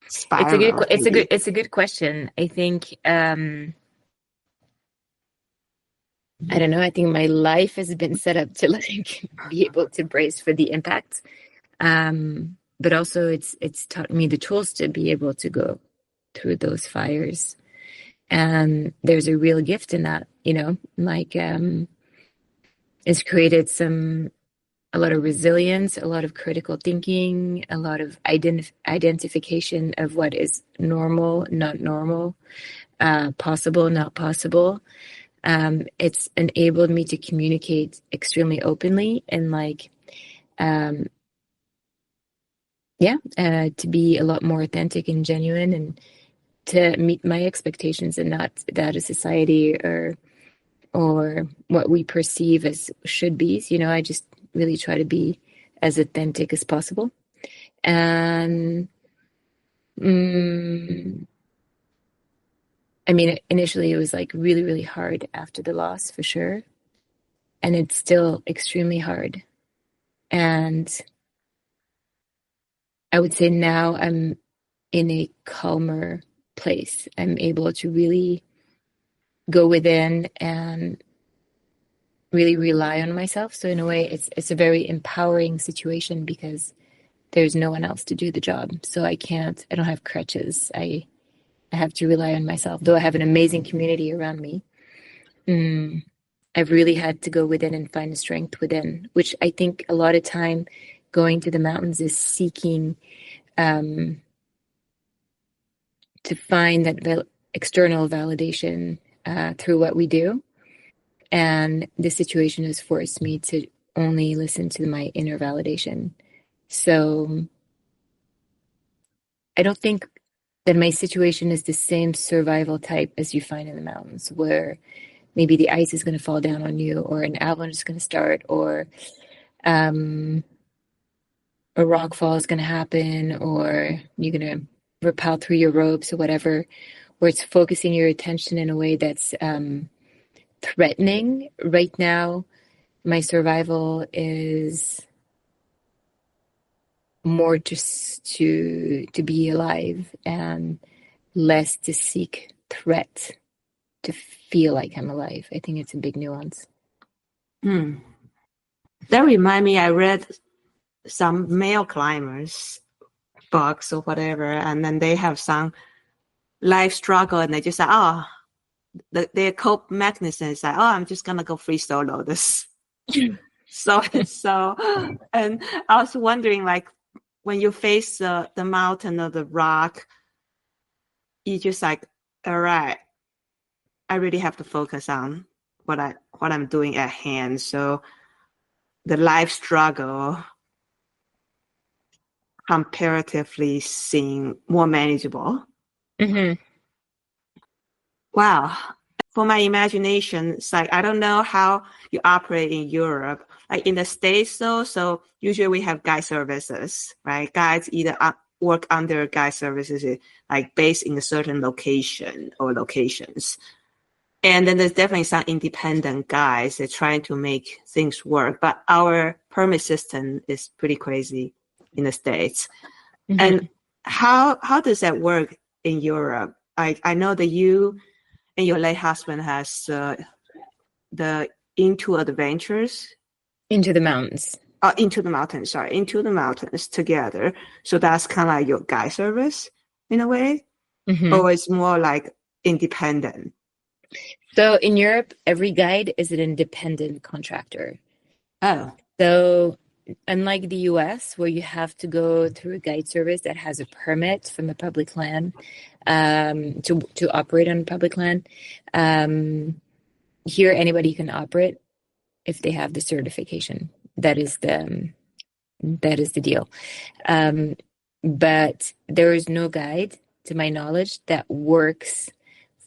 spiral? It's a good question. I think I don't know. I think my life has been set up to like be able to brace for the impact. But also it's taught me the tools to be able to go through those fires. And there's a real gift in that, like it's created a lot of resilience, a lot of critical thinking, a lot of identification of what is normal, not normal, possible, not possible. It's enabled me to communicate extremely openly and to be a lot more authentic and genuine and to meet my expectations and not that of society or what we perceive as should be. I just really try to be as authentic as possible. And I mean, initially it was like really, really hard after the loss for sure. And it's still extremely hard. And I would say now I'm in a calmer place. I'm able to really go within and really rely on myself. So in a way, it's a very empowering situation because there's no one else to do the job. So I don't have crutches. I have to rely on myself. Though I have an amazing community around me, I've really had to go within and find the strength within, which I think a lot of time going to the mountains is seeking to find that external validation through what we do. And the situation has forced me to only listen to my inner validation. So I don't think that my situation is the same survival type as you find in the mountains, where maybe the ice is going to fall down on you, or an avalanche is going to start, or a rock fall is going to happen, or you're going to rappel through your ropes or whatever, where it's focusing your attention in a way that's threatening. Right now, my survival is more just to be alive and less to seek threat to feel like I'm alive. I think it's a big nuance. That remind me, I read some male climbers books or whatever, and then they have some life struggle, and they just say, their cope mechanism is like, I'm just gonna go free solo this. so, and I was wondering, like, when you face the mountain or the rock, you just like, all right, I really have to focus on what I'm doing at hand. So the life struggle comparatively seem more manageable. Wow. For my imagination, it's like, I don't know how you operate in Europe. Like in the States though, so usually we have guide services, right? Guides either work under guide services, like based in a certain location or locations. And then there's definitely some independent guys that trying to make things work. But our permit system is pretty crazy. in the States. Mm-hmm. And how does that work in Europe? I know that you and your late husband has the Into Adventures. Into the mountains. Into the mountains together. So that's kind of like your guide service in a way, or it's more like independent. So in Europe, every guide is an independent contractor. Oh, So unlike the US, where you have to go through a guide service that has a permit from a public land to operate on public land, here anybody can operate if they have the certification. That is the deal. But there is no guide, to my knowledge, that works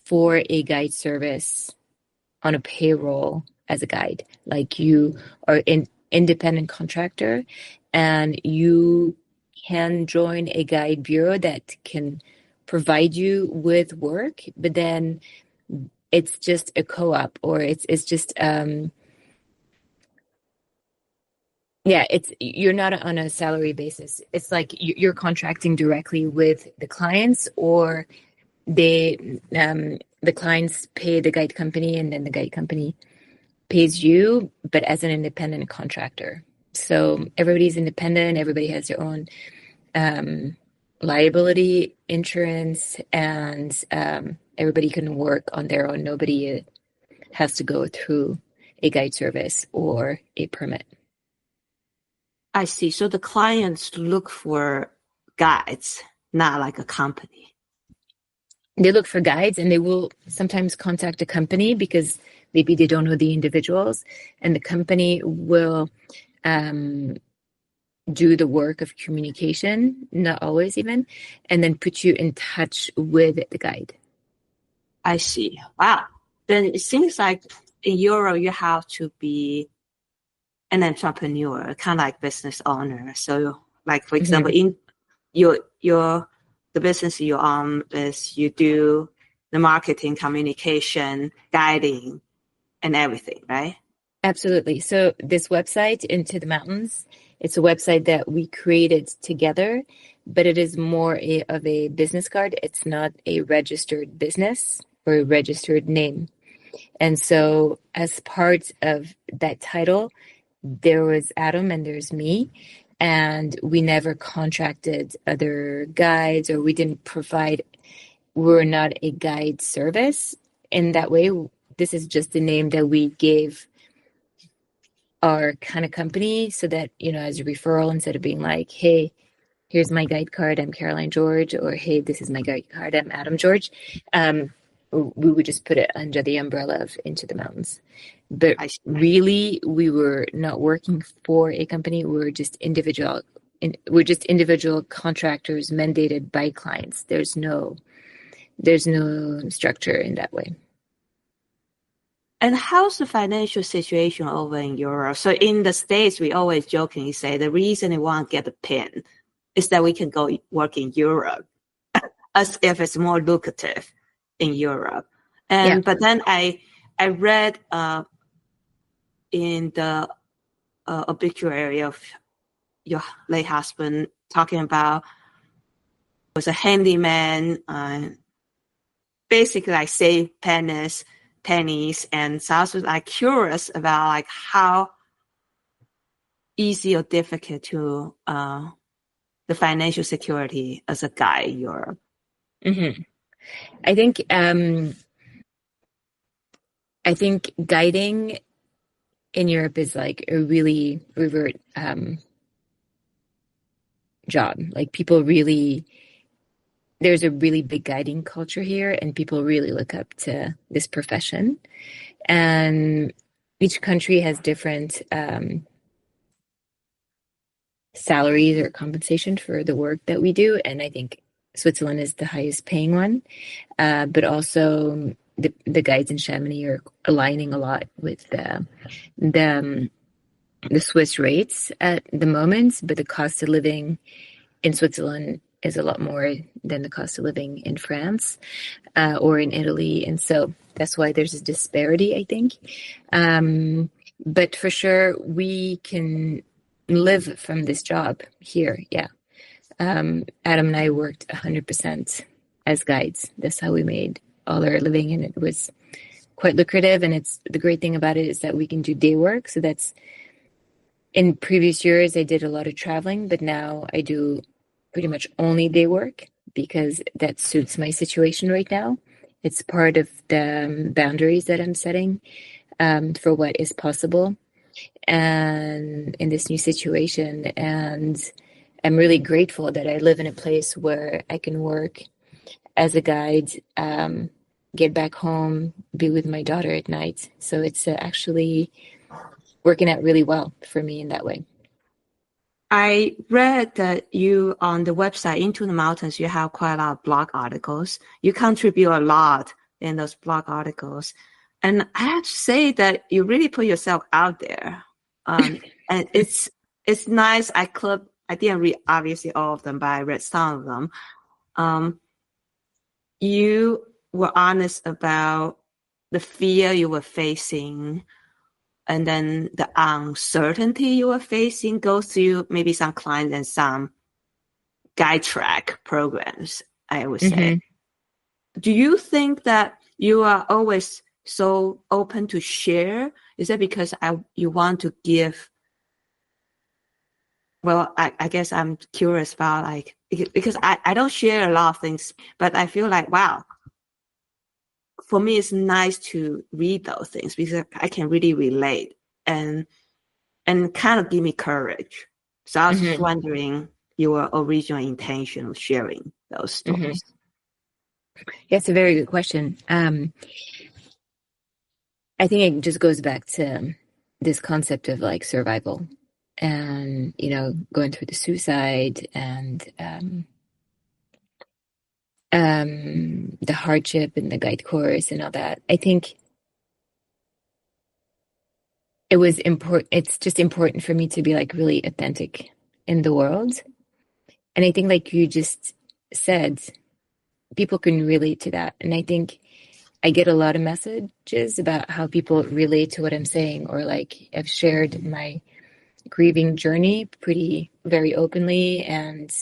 for a guide service on a payroll as a guide. Like you are an independent contractor and you can join a guide bureau that can provide you with work, but then it's just a co-op, or it's just you're not on a salary basis. It's like you're contracting directly with the clients, or the clients pay the guide company, and then the guide company pays you, but as an independent contractor. So everybody's independent. Everybody has their own liability insurance, and everybody can work on their own. Nobody has to go through a guide service or a permit. I see. So the clients look for guides, not like a company. They look for guides, and they will sometimes contact a company because maybe they don't know the individuals, and the company will do the work of communication, not always even, and then put you in touch with the guide. I see. Wow. Then it seems like in Europe, you have to be an entrepreneur, kind of like business owner. So like, for example, in the business you own is you do the marketing, communication, guiding, and everything, right? Absolutely. So this website, Into the Mountains, it's a website that we created together, but it is more of a business card. It's not a registered business or a registered name. And so as part of that title, there was Adam and there's me, and we never contracted other guides, or we didn't provide, we're not a guide service in that way. This is just the name that we gave our kind of company, so that, as a referral, instead of being like, hey, here's my guide card, I'm Caroline George, or hey, this is my guide card, I'm Adam George, we would just put it under the umbrella of Into the Mountains. But really, we were not working for a company. We're just individual contractors mandated by clients. There's no structure in that way. And how's the financial situation over in Europe? So in the States, we always jokingly say the reason we want to get a PIN is that we can go work in Europe, as if it's more lucrative in Europe. But then I read in the obituary of your late husband talking about was a handyman, basically like save pennies, and so I was like curious about like how easy or difficult to the financial security as a guy in Europe. Mm-hmm. I think guiding in Europe is like a really revert job. Like people really, there's a really big guiding culture here, and people really look up to this profession. And each country has different salaries or compensation for the work that we do. And I think Switzerland is the highest paying one. But also the guides in Chamonix are aligning a lot with the Swiss rates at the moment, but the cost of living in Switzerland is a lot more than the cost of living in France or in Italy. And so that's why there's a disparity, I think. But for sure, we can live from this job here. Yeah. Adam and I worked 100% as guides. That's how we made all our living, and it was quite lucrative. And it's the great thing about it is that we can do day work. So that's in previous years, I did a lot of traveling, but now I do pretty much only day work because that suits my situation right now. It's part of the boundaries that I'm setting for what is possible and in this new situation. And I'm really grateful that I live in a place where I can work as a guide, get back home, be with my daughter at night. So it's actually working out really well for me in that way. I read that you on the website Into the Mountains, you have quite a lot of blog articles. You contribute a lot in those blog articles. And I have to say that you really put yourself out there. And it's nice. I didn't read obviously all of them, but I read some of them. You were honest about the fear you were facing, and then the uncertainty you were facing goes through maybe some clients and some guide track programs, I would say. Do you think that you are always so open to share? Is that because you want to give? Well, I guess I'm curious about because I don't share a lot of things, but I feel like, wow, for me, it's nice to read those things because I can really relate and kind of give me courage. So I was just wondering your original intention of sharing those stories. Yeah, it's a very good question. I think it just goes back to this concept of like survival and, going through the suicide and the hardship and the guide course and all that. I think it was important. It's just important for me to be like really authentic in the world. And I think like you just said, people can relate to that. And I think I get a lot of messages about how people relate to what I'm saying, or like I've shared my grieving journey very openly. And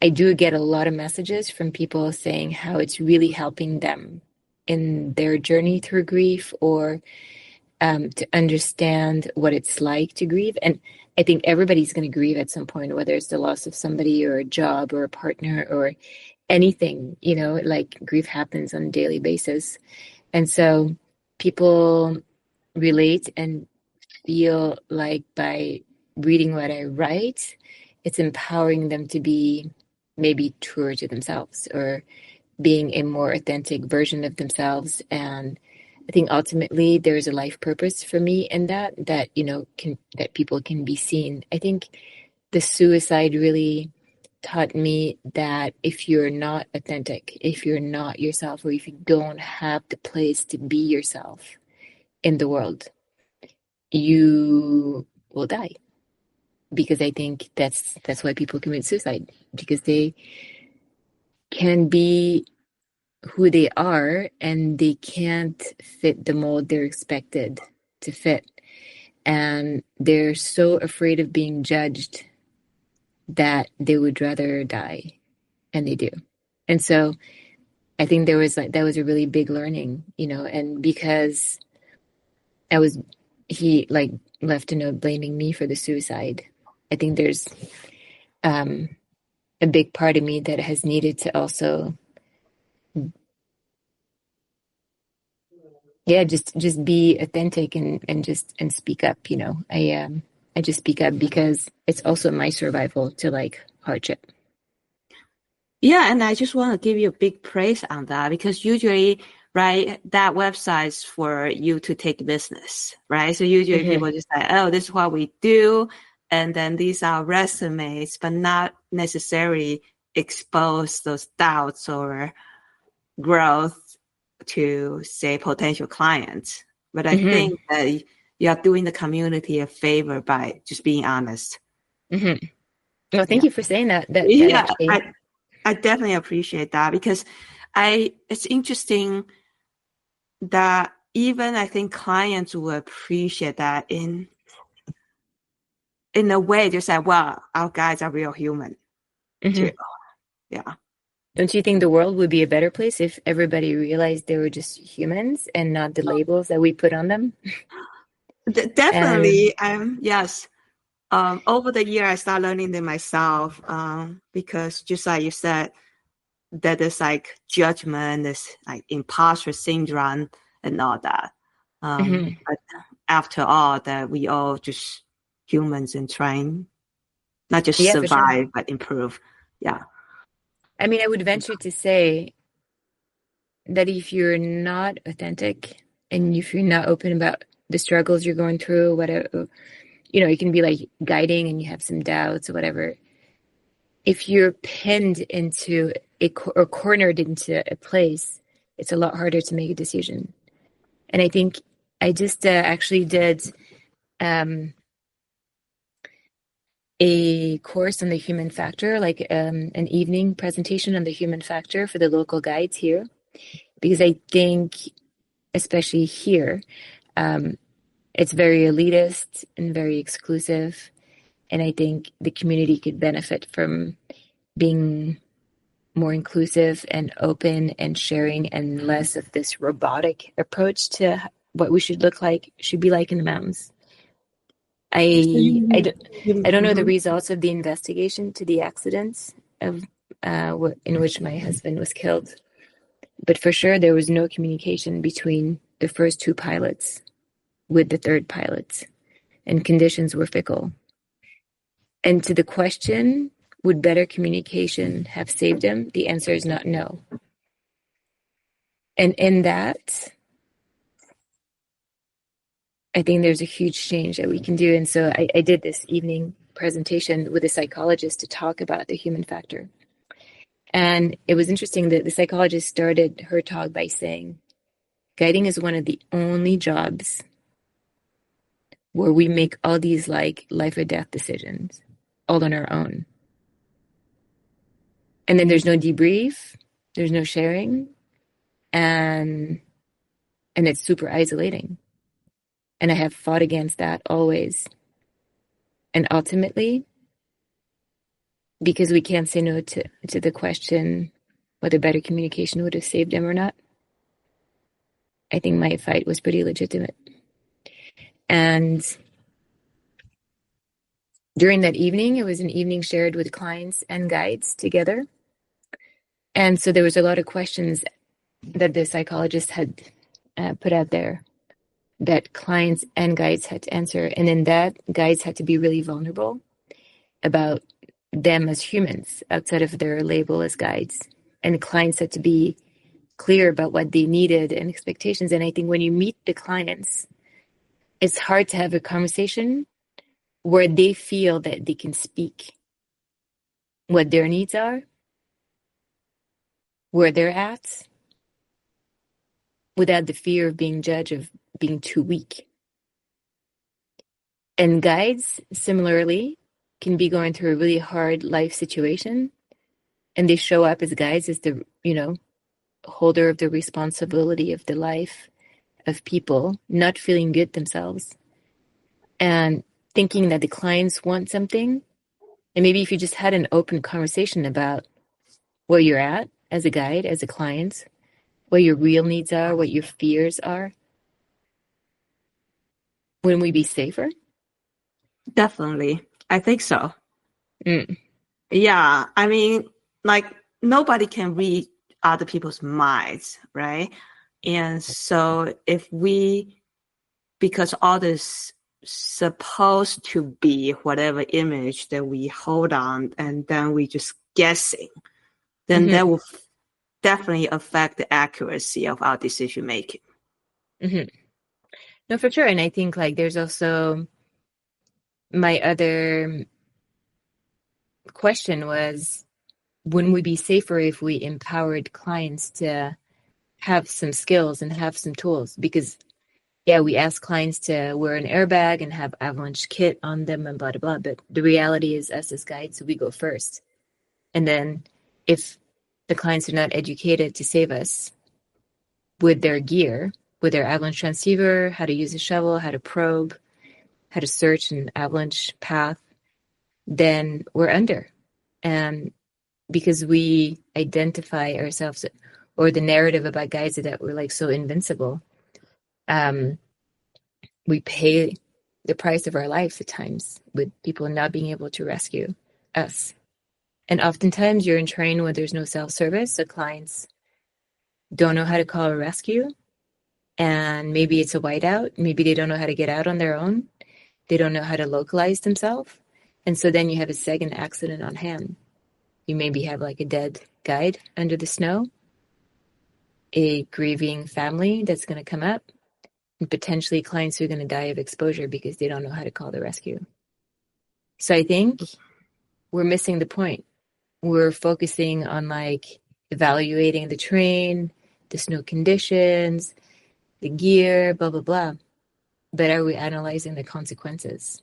I do get a lot of messages from people saying how it's really helping them in their journey through grief, or to understand what it's like to grieve. And I think everybody's going to grieve at some point, whether it's the loss of somebody or a job or a partner or anything, like grief happens on a daily basis. And so people relate and feel like by reading what I write, it's empowering them to be maybe truer to themselves or being a more authentic version of themselves. And I think ultimately there's a life purpose for me in that that people can be seen. I think the suicide really taught me that if you're not authentic, if you're not yourself, or if you don't have the place to be yourself in the world, you will die. Because I think that's why people commit suicide, because they can be who they are and they can't fit the mold they're expected to fit. And they're so afraid of being judged that they would rather die, and they do. And so I think that was a really big learning, and because he like left a note blaming me for the suicide. I think there's a big part of me that has needed to also, just be authentic and speak up. I just speak up because it's also my survival to like hardship. Yeah, and I just want to give you a big praise on that, because usually, right, that website's for you to take business, right? So usually people just say, oh, this is what we do, and then these are resumes, but not necessarily expose those doubts or growth to, say, potential clients. But I think that you are doing the community a favor by just being honest. Well, thank you for saying that. That Yeah, actually. I definitely appreciate that, because it's interesting that even I think clients will appreciate that in a way, just like, well, our guides are real human too. Mm-hmm. Yeah. Don't you think the world would be a better place if everybody realized they were just humans and not the labels that we put on them? And Definitely. Yes. Over the year, I started learning them myself. Because just like you said, that is like judgment, is like imposter syndrome and all that. mhm. But after all, that we all just humans and trying not just Yeah, for sure. survive but improve. Yeah. I mean, I would venture to say that if you're not authentic and if you're not open about the struggles you're going through, whatever, it can be like guiding and you have some doubts or whatever. If you're pinned into or cornered into a place, it's a lot harder to make a decision. And I think I just actually did a course on the human factor, like an evening presentation on the human factor for the local guides here, because I think, especially here, it's very elitist and very exclusive. And I think the community could benefit from being more inclusive and open and sharing and less of this robotic approach to what we should be like in the mountains. I don't know the results of the investigation to the accidents of in which my husband was killed, but for sure there was no communication between the first two pilots with the third pilot, and conditions were fickle. And to the question, would better communication have saved him? The answer is not no. And in that, I think there's a huge change that we can do. And so I did this evening presentation with a psychologist to talk about the human factor. And it was interesting that the psychologist started her talk by saying, guiding is one of the only jobs where we make all these like life or death decisions all on our own. And then there's no debrief, there's no sharing, and it's super isolating. And I have fought against that always. And ultimately, because we can't say no to the question whether better communication would have saved him or not, I think my fight was pretty legitimate. And during that evening, it was an evening shared with clients and guides together. And so there was a lot of questions that the psychologist had put out there that clients and guides had to answer. And in that, guides had to be really vulnerable about them as humans outside of their label as guides. And clients had to be clear about what they needed and expectations. And I think when you meet the clients, it's hard to have a conversation where they feel that they can speak what their needs are, where they're at, without the fear of being judged of being too weak. And guides, similarly, can be going through a really hard life situation, and they show up as guides as the, holder of the responsibility of the life of people, not feeling good themselves, and thinking that the clients want something. And maybe if you just had an open conversation about where you're at as a guide, as a client, what your real needs are, what your fears are, wouldn't we be safer? Definitely. I think so. Mm. Yeah. I mean, like nobody can read other people's minds, right? And so because all this supposed to be whatever image that we hold on and then we just guessing, then that will definitely affect the accuracy of our decision making. Mm-hmm. No, for sure. And I think like there's also my other question was, wouldn't we be safer if we empowered clients to have some skills and have some tools? Because yeah, we ask clients to wear an airbag and have avalanche kit on them and blah, blah, blah. But the reality is us as guides, we go first. And then if the clients are not educated to save us with their gear, with their avalanche transceiver, how to use a shovel, how to probe, how to search an avalanche path, then we're under. And because we identify ourselves, or the narrative about guides that we're like so invincible, we pay the price of our lives at times with people not being able to rescue us. And oftentimes you're in terrain where there's no self-service, so clients don't know how to call a rescue, and maybe it's a whiteout. Maybe they don't know how to get out on their own. They don't know how to localize themselves. And so then you have a second accident on hand. You maybe have like a dead guide under the snow, a grieving family that's going to come up, and potentially clients who are going to die of exposure because they don't know how to call the rescue. So I think we're missing the point. We're focusing on like evaluating the terrain, the snow conditions, the gear, blah, blah, blah. But are we analyzing the consequences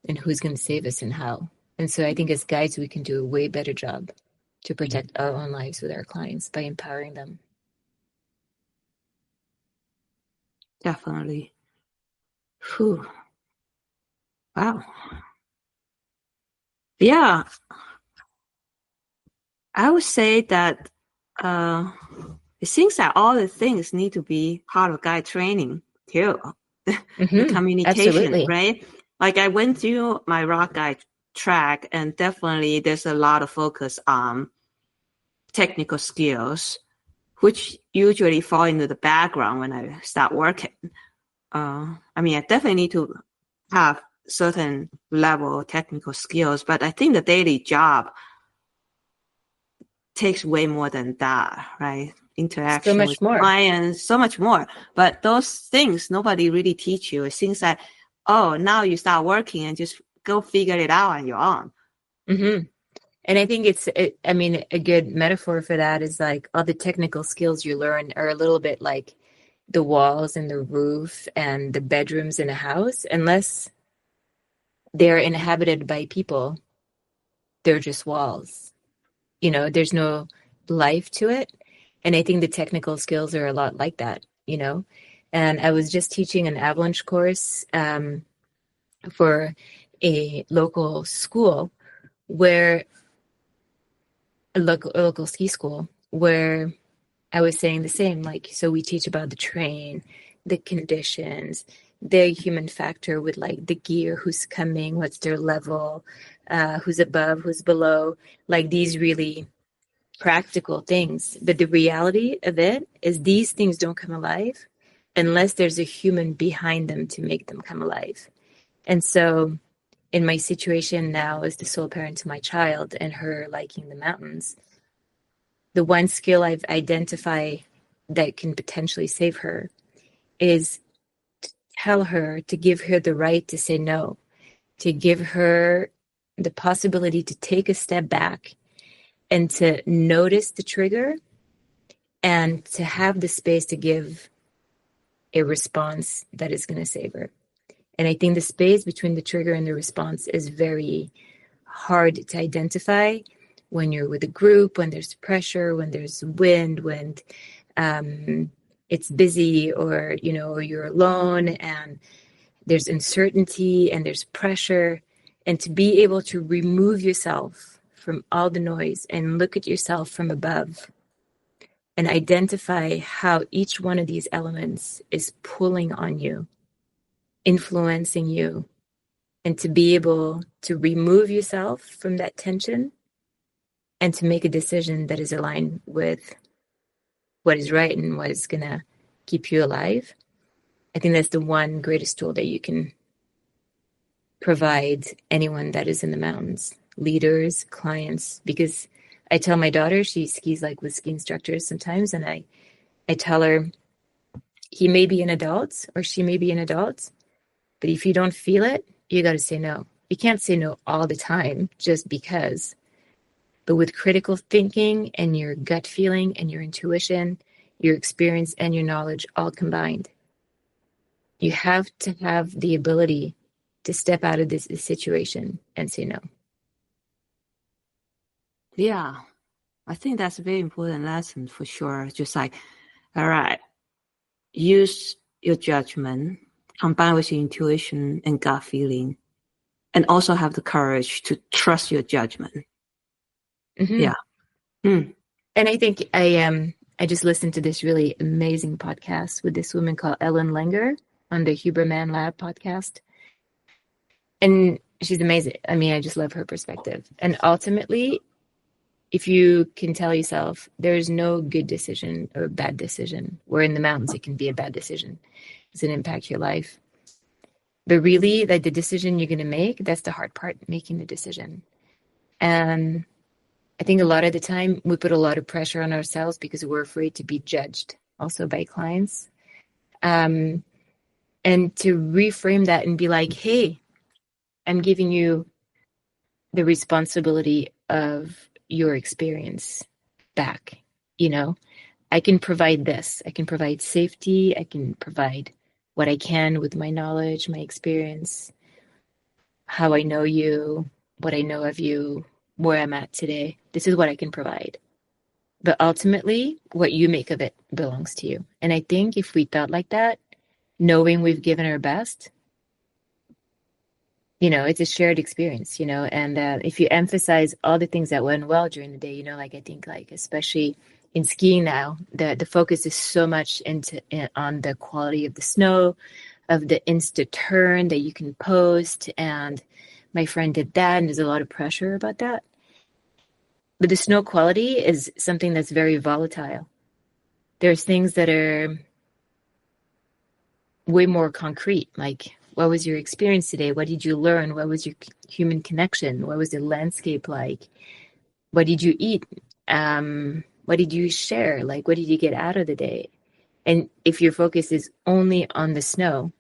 and who's going to save us and how? And so I think as guides, we can do a way better job to protect our own lives with our clients by empowering them. Definitely. Whew. Wow. Yeah. I would say that it seems that all the things need to be part of guide training too. The communication, absolutely. right? Like I went through my rock guide track, and definitely there's a lot of focus on technical skills, which usually fall into the background when I start working. I definitely need to have certain level of technical skills, but I think the daily job takes way more than that, right? Interaction with clients, so much more. But those things nobody really teach you. It seems like, oh, now you start working and just go figure it out on your own. Mm-hmm. And I think a good metaphor for that is like all the technical skills you learn are a little bit like the walls and the roof and the bedrooms in a house. Unless they're inhabited by people, they're just walls. There's no life to it. And I think the technical skills are a lot like that, And I was just teaching an avalanche course for a local school where a local ski school where I was saying the same, like, so we teach about the terrain, the conditions, the human factor with like the gear, who's coming, what's their level, who's above, who's below, like these really practical things. But the reality of it is these things don't come alive unless there's a human behind them to make them come alive. And so in my situation now as the sole parent to my child and her liking the mountains, the one skill I've identified that can potentially save her is to tell her, to give her the right to say no, to give her the possibility to take a step back and to notice the trigger and to have the space to give a response that is going to save her. And I think the space between the trigger and the response is very hard to identify when you're with a group, when there's pressure, when there's wind, when it's busy, or you're alone and there's uncertainty and there's pressure. And to be able to remove yourself from all the noise and look at yourself from above and identify how each one of these elements is pulling on you, influencing you, and to be able to remove yourself from that tension and to make a decision that is aligned with what is right and what is going to keep you alive. I think that's the one greatest tool that you can provide anyone that is in the mountains, leaders, clients, because I tell my daughter, she skis like with ski instructors sometimes, and I tell her, he may be an adult or she may be an adult, but if you don't feel it, you got to say no. You can't say no all the time just because. But with critical thinking and your gut feeling and your intuition, your experience and your knowledge all combined, you have to have the ability to step out of this situation and say no. Yeah, I think that's a very important lesson for sure. Just like, all right, use your judgment combined with your intuition and gut feeling and also have the courage to trust your judgment. Mm-hmm. Yeah. Mm. And I think I just listened to this really amazing podcast with this woman called Ellen Langer on the Huberman Lab podcast. And she's amazing. I mean, I just love her perspective. And ultimately, if you can tell yourself there's no good decision or bad decision, where in the mountains it can be a bad decision, does it impact your life? But really, like the decision you're going to make, that's the hard part, making the decision. And I think a lot of the time we put a lot of pressure on ourselves because we're afraid to be judged also by clients. And to reframe that and be like, hey, I'm giving you the responsibility of your experience back. You know, I can provide this. I can provide safety. I can provide what I can with my knowledge, my experience, how I know you, what I know of you, where I'm at today. This is what I can provide. But ultimately, what you make of it belongs to you. And I think if we thought like that, knowing we've given our best, you know, it's a shared experience, you know, and if you emphasize all the things that went well during the day, you know, like I think like, especially in skiing now, the focus is so much on the quality of the snow, of the insta turn that you can post. And my friend did that, and there's a lot of pressure about that. But the snow quality is something that's very volatile. There's things that are way more concrete, like what was your experience today? What did you learn? What was your human connection? What was the landscape like? What did you eat? What did you share? Like, what did you get out of the day? And if your focus is only on the snow,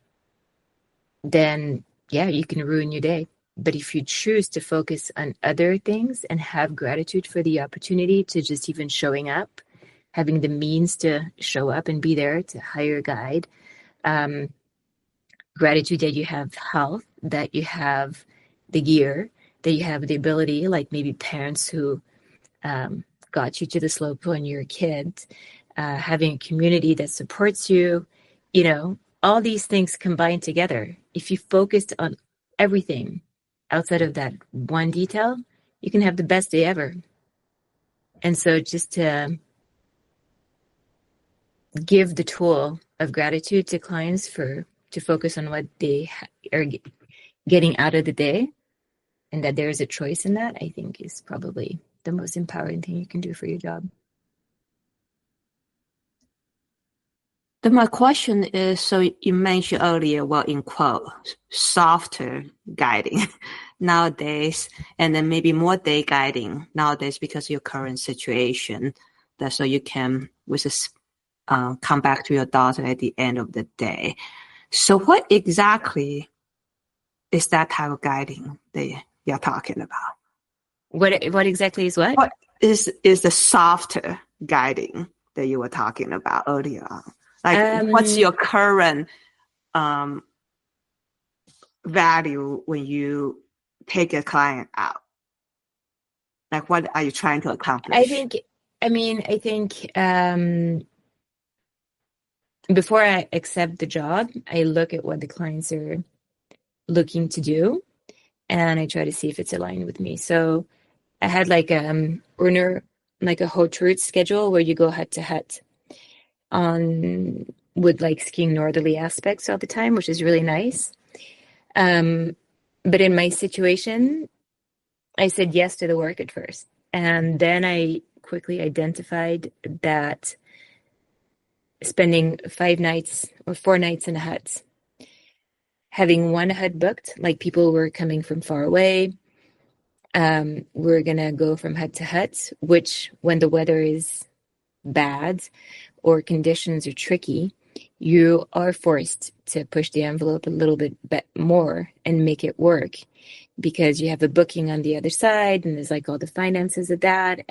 then yeah, you can ruin your day. But if you choose to focus on other things and have gratitude for the opportunity to just even showing up, having the means to show up and be there to hire a guide, gratitude that you have health, that you have the gear, that you have the ability, like maybe parents who got you to the slope when you're a kid, having a community that supports you, you know, all these things combined together. If you focused on everything outside of that one detail, you can have the best day ever. And so just to give the tool of gratitude to clients to focus on what they are getting out of the day, and that there is a choice in that, I think is probably the most empowering thing you can do for your job. Then my question is, so you mentioned earlier, well, in quote, softer guiding nowadays, and then maybe more day guiding nowadays because of your current situation, that so you can come back to your daughter at the end of the day. So what exactly is that type of guiding that you're talking about? What exactly is what? What is the softer guiding that you were talking about earlier on? Like, what's your current value when you take a client out? Like, what are you trying to accomplish? I think before I accept the job, I look at what the clients are looking to do, and I try to see if it's aligned with me. So I had like like a hot route schedule where you go hut to hut with like skiing northerly aspects all the time, which is really nice. But in my situation, I said yes to the work at first. And then I quickly identified that spending 5 nights or 4 nights in a hut, having one hut booked, like people were coming from far away. We're going to go from hut to hut, which when the weather is bad or conditions are tricky, you are forced to push the envelope a little bit more and make it work, because you have a booking on the other side, and there's like all the finances of that,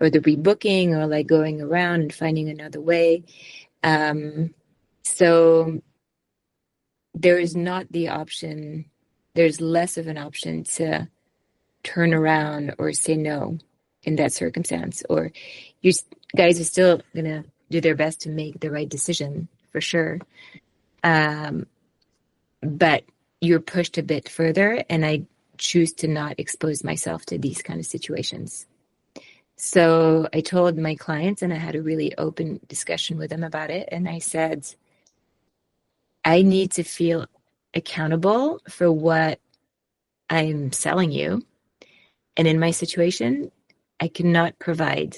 or the rebooking, or like going around and finding another way. So there's less of an option to turn around or say no in that circumstance, or you guys are still gonna do their best to make the right decision for sure. But you're pushed a bit further, and I choose to not expose myself to these kind of situations. So I told my clients, and I had a really open discussion with them about it. And I said, I need to feel accountable for what I'm selling you. And in my situation, I cannot provide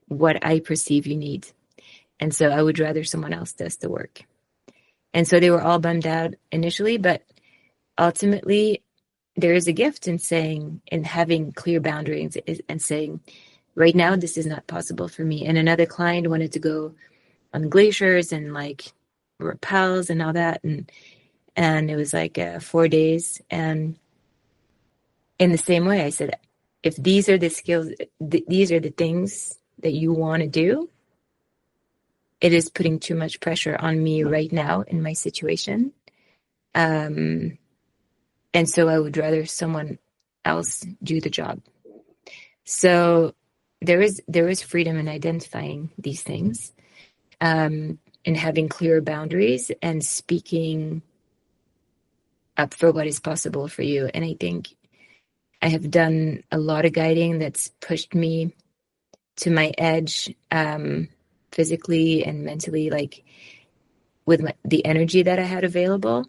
what I perceive you need. And so I would rather someone else does the work. And so they were all bummed out initially, but ultimately there is a gift in saying, in having clear boundaries and saying, right now, this is not possible for me. And another client wanted to go on glaciers and like rappels and all that. And it was like 4 days. And in the same way, I said, if these are the skills, these are the things that you want to do, it is putting too much pressure on me right now in my situation. And so I would rather someone else do the job. So there is freedom in identifying these things, and having clear boundaries and speaking up for what is possible for you. And I think I have done a lot of guiding that's pushed me to my edge, physically and mentally, like with the energy that I had available.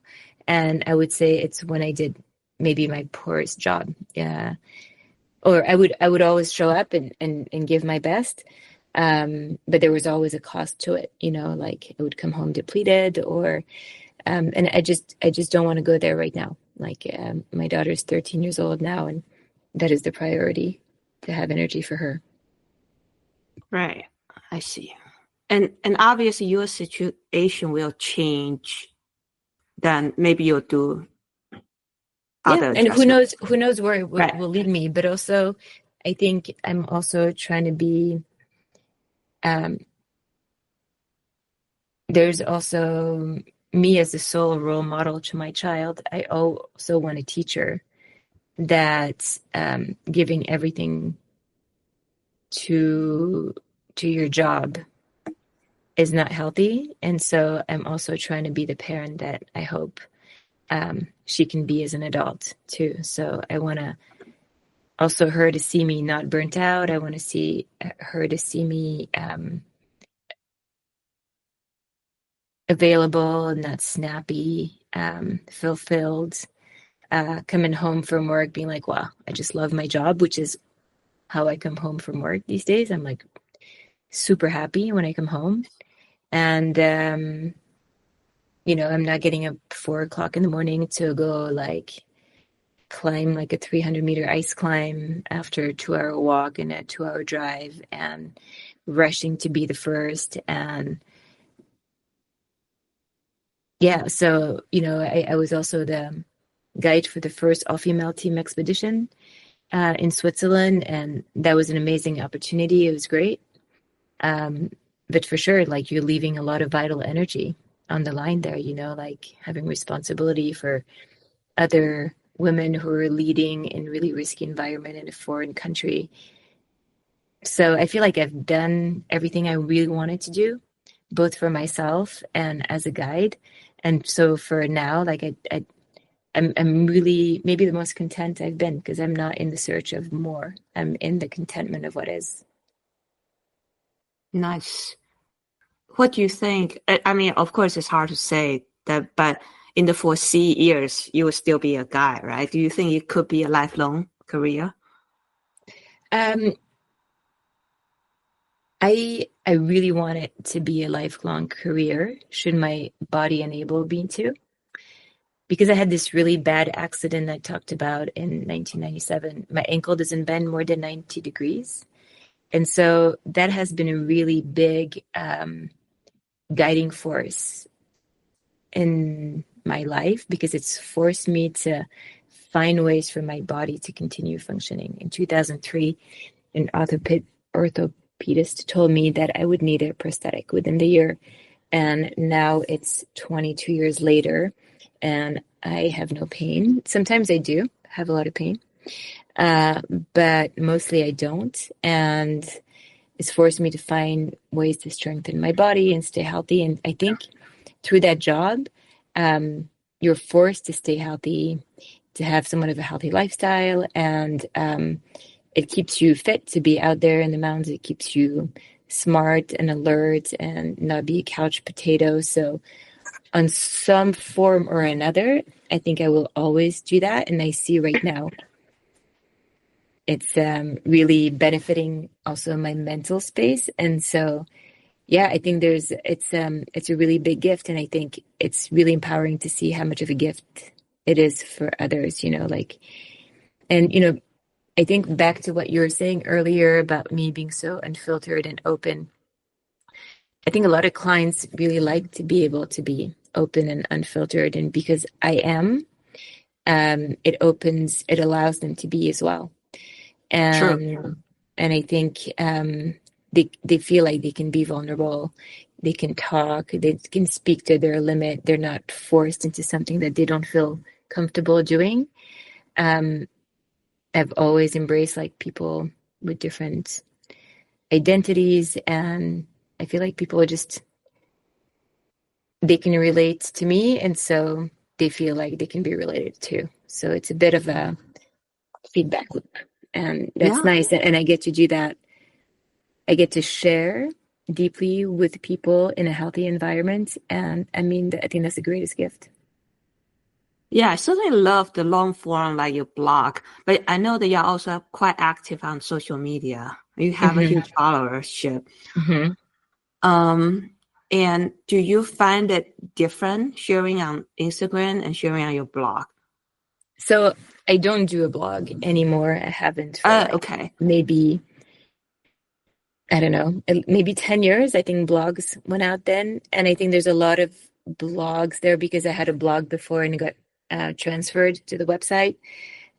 And I would say it's when I did maybe my poorest job. Or I would always show up and give my best. But there was always a cost to it, like I would come home depleted, or and I just don't want to go there right now. Like my daughter's 13 years old now, and that is the priority, to have energy for her. Right. I see. And obviously your situation will change. Then maybe you'll do other and who knows where it will lead me. But also, I think I'm also trying to be. There's also me as a sole role model to my child. I also want to teach her that giving everything to your job is not healthy. And so I'm also trying to be the parent that I hope she can be as an adult too. So I want to also her to see me not burnt out. I want to see her to see me available, not snappy, fulfilled, coming home from work being like, wow, I just love my job, which is how I come home from work these days. I'm like super happy when I come home. And, I'm not getting up 4:00 in the morning to go like climb like a 300-meter ice climb after a 2-hour walk and a 2-hour drive and rushing to be the first. And yeah, so, I was also the guide for the first all-female team expedition in Switzerland, and that was an amazing opportunity. It was great. But for sure, like you're leaving a lot of vital energy on the line there, like having responsibility for other women who are leading in really risky environment in a foreign country. So I feel like I've done everything I really wanted to do, both for myself and as a guide. And so for now, like I'm really maybe the most content I've been, because I'm not in the search of more. I'm in the contentment of what is. Nice. What do you think? I mean, of course, it's hard to say that, but in the foresee years, you will still be a guide, right? Do you think it could be a lifelong career? I really want it to be a lifelong career, should my body enable me to. Because I had this really bad accident I talked about in 1997. My ankle doesn't bend more than 90 degrees. And so that has been a really big guiding force in my life, because it's forced me to find ways for my body to continue functioning. In 2003, an orthopedist told me that I would need a prosthetic within the year. And now it's 22 years later, and I have no pain. Sometimes I do have a lot of pain, but mostly I don't. And it's forced me to find ways to strengthen my body and stay healthy. And I think through that job, you're forced to stay healthy, to have somewhat of a healthy lifestyle, and it keeps you fit to be out there in the mountains. It keeps you smart and alert and not be a couch potato. So on some form or another, I think I will always do that. And I see right now it's really benefiting also my mental space. And so, yeah, I think it's a really big gift. And I think it's really empowering to see how much of a gift it is for others, and I think back to what you were saying earlier about me being so unfiltered and open. I think a lot of clients really like to be able to be open and unfiltered. And because I am, it allows them to be as well. True. And I think they feel like they can be vulnerable. They can talk. They can speak to their limit. They're not forced into something that they don't feel comfortable doing. I've always embraced like people with different identities, and I feel like people are they can relate to me, and so they feel like they can be related to. So it's a bit of a feedback loop, and that's Yeah. nice. And I get to do that. I get to share deeply with people in a healthy environment, and I mean, I think that's the greatest gift. Yeah, I certainly love the long form like your blog, but I know that you're also quite active on social media. You have a Mm-hmm. huge followership. Mm-hmm. Um, and do you find it different sharing on Instagram and sharing on your blog? So I don't do a blog anymore. I haven't for like Okay. maybe, I don't know, maybe 10 years. I think blogs went out then. And I think there's a lot of blogs there because I had a blog before and it got transferred to the website.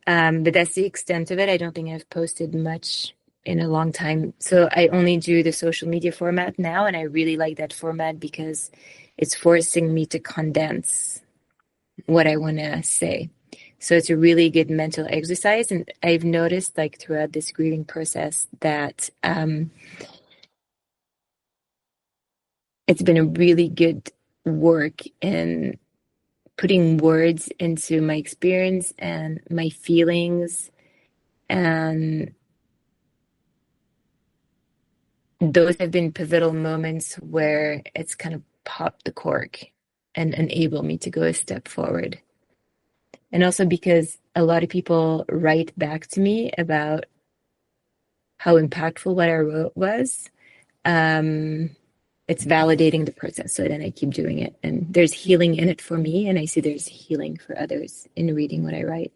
But that's the extent of it. I don't think I've posted much in a long time. So I only do the social media format now. And I really like that format because it's forcing me to condense what I want to say. So it's a really good mental exercise. And I've noticed like throughout this grieving process that it's been a really good work in putting words into my experience and my feelings. And those have been pivotal moments where it's kind of popped the cork and enabled me to go a step forward. And also because a lot of people write back to me about how impactful what I wrote was. It's validating the process. So then I keep doing it. And there's healing in it for me. And I see there's healing for others in reading what I write.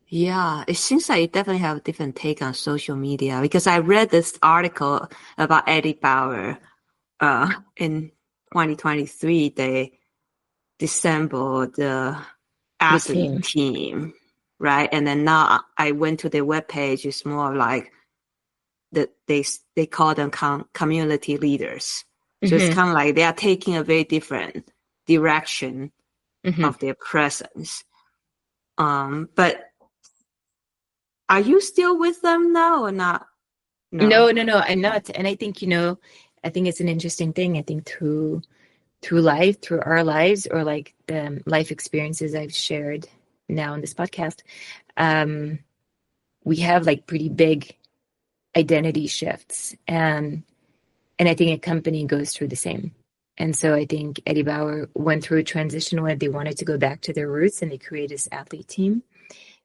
Yeah, it seems like you definitely have a different take on social media because I read this article about Eddie Bauer. In 2023, they disassembled the The athlete team. team, right? And then now I went to their webpage. It's more like that they call them community leaders. So it's Mm-hmm. kind of like they are taking a very different direction Mm-hmm. of their presence. But are you still with them now or not? No. No, I'm not. And I think, I think it's an interesting thing. I think through life, through our lives, or like the life experiences I've shared now in this podcast, we have like pretty big identity shifts. And I think a company goes through the same. And so I think Eddie Bauer went through a transition where they wanted to go back to their roots and they created this athlete team.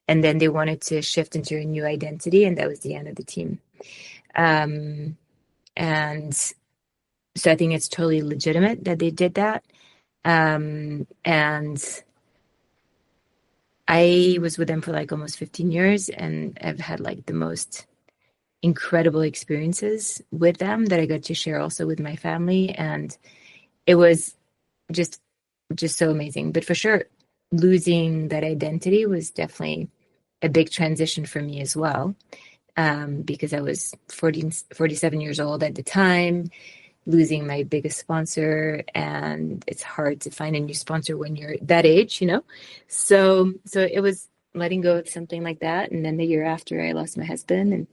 And then they wanted to shift into a new identity, and that was the end of the team. And so I think it's totally legitimate that they did that. And I was with them for like almost 15 years, and I've had like the most incredible experiences with them that I got to share also with my family. And it was just so amazing. But for sure, losing that identity was definitely a big transition for me as well, because I was 47 years old at the time, losing my biggest sponsor, and it's hard to find a new sponsor when you're that age, So it was letting go of something like that. And then the year after, I lost my husband. And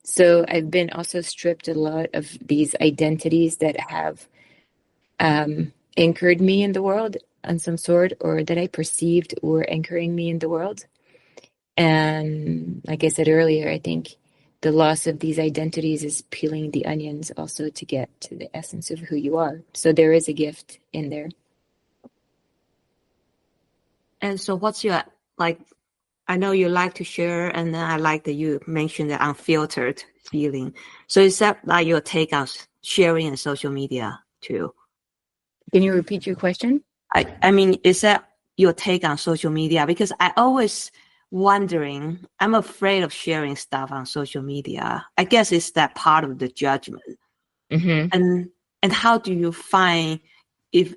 so I've been also stripped a lot of these identities that have anchored me in the world. on some sort, or that I perceived were anchoring me in the world. And like I said earlier, I think the loss of these identities is peeling the onions also to get to the essence of who you are. So there is a gift in there. And so what's your, like, I know you like to share, and then I like that you mentioned the unfiltered feeling. So is that like your take on sharing and social media too? Can you repeat your question? I mean, is that your take on social media? Because I always wondering, I'm afraid of sharing stuff on social media. I guess it's that part of the judgment. Mm-hmm. And how do you find if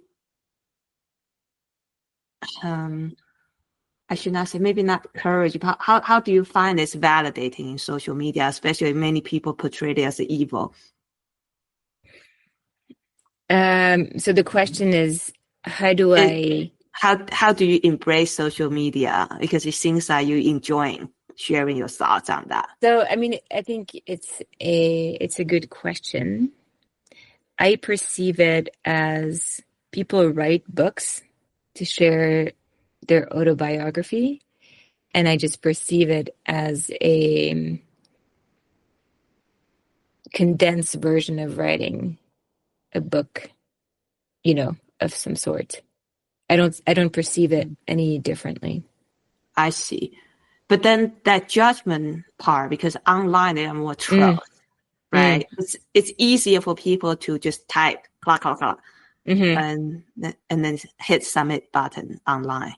I should not say, maybe not courage, but how do you find this validating in social media, especially many people portray it as evil? So the question is, how do I... How do you embrace social media? Because it seems like you enjoying sharing your thoughts on that. So, I mean, I think it's a good question. I perceive it as people write books to share their autobiography, and I just perceive it as a condensed version of writing a book, of some sort. I don't perceive it any differently. I see. But then that judgment part, because online they are more trust, right? It's easier for people to just type, clack, clack, clack, Mm-hmm. and then hit submit button online.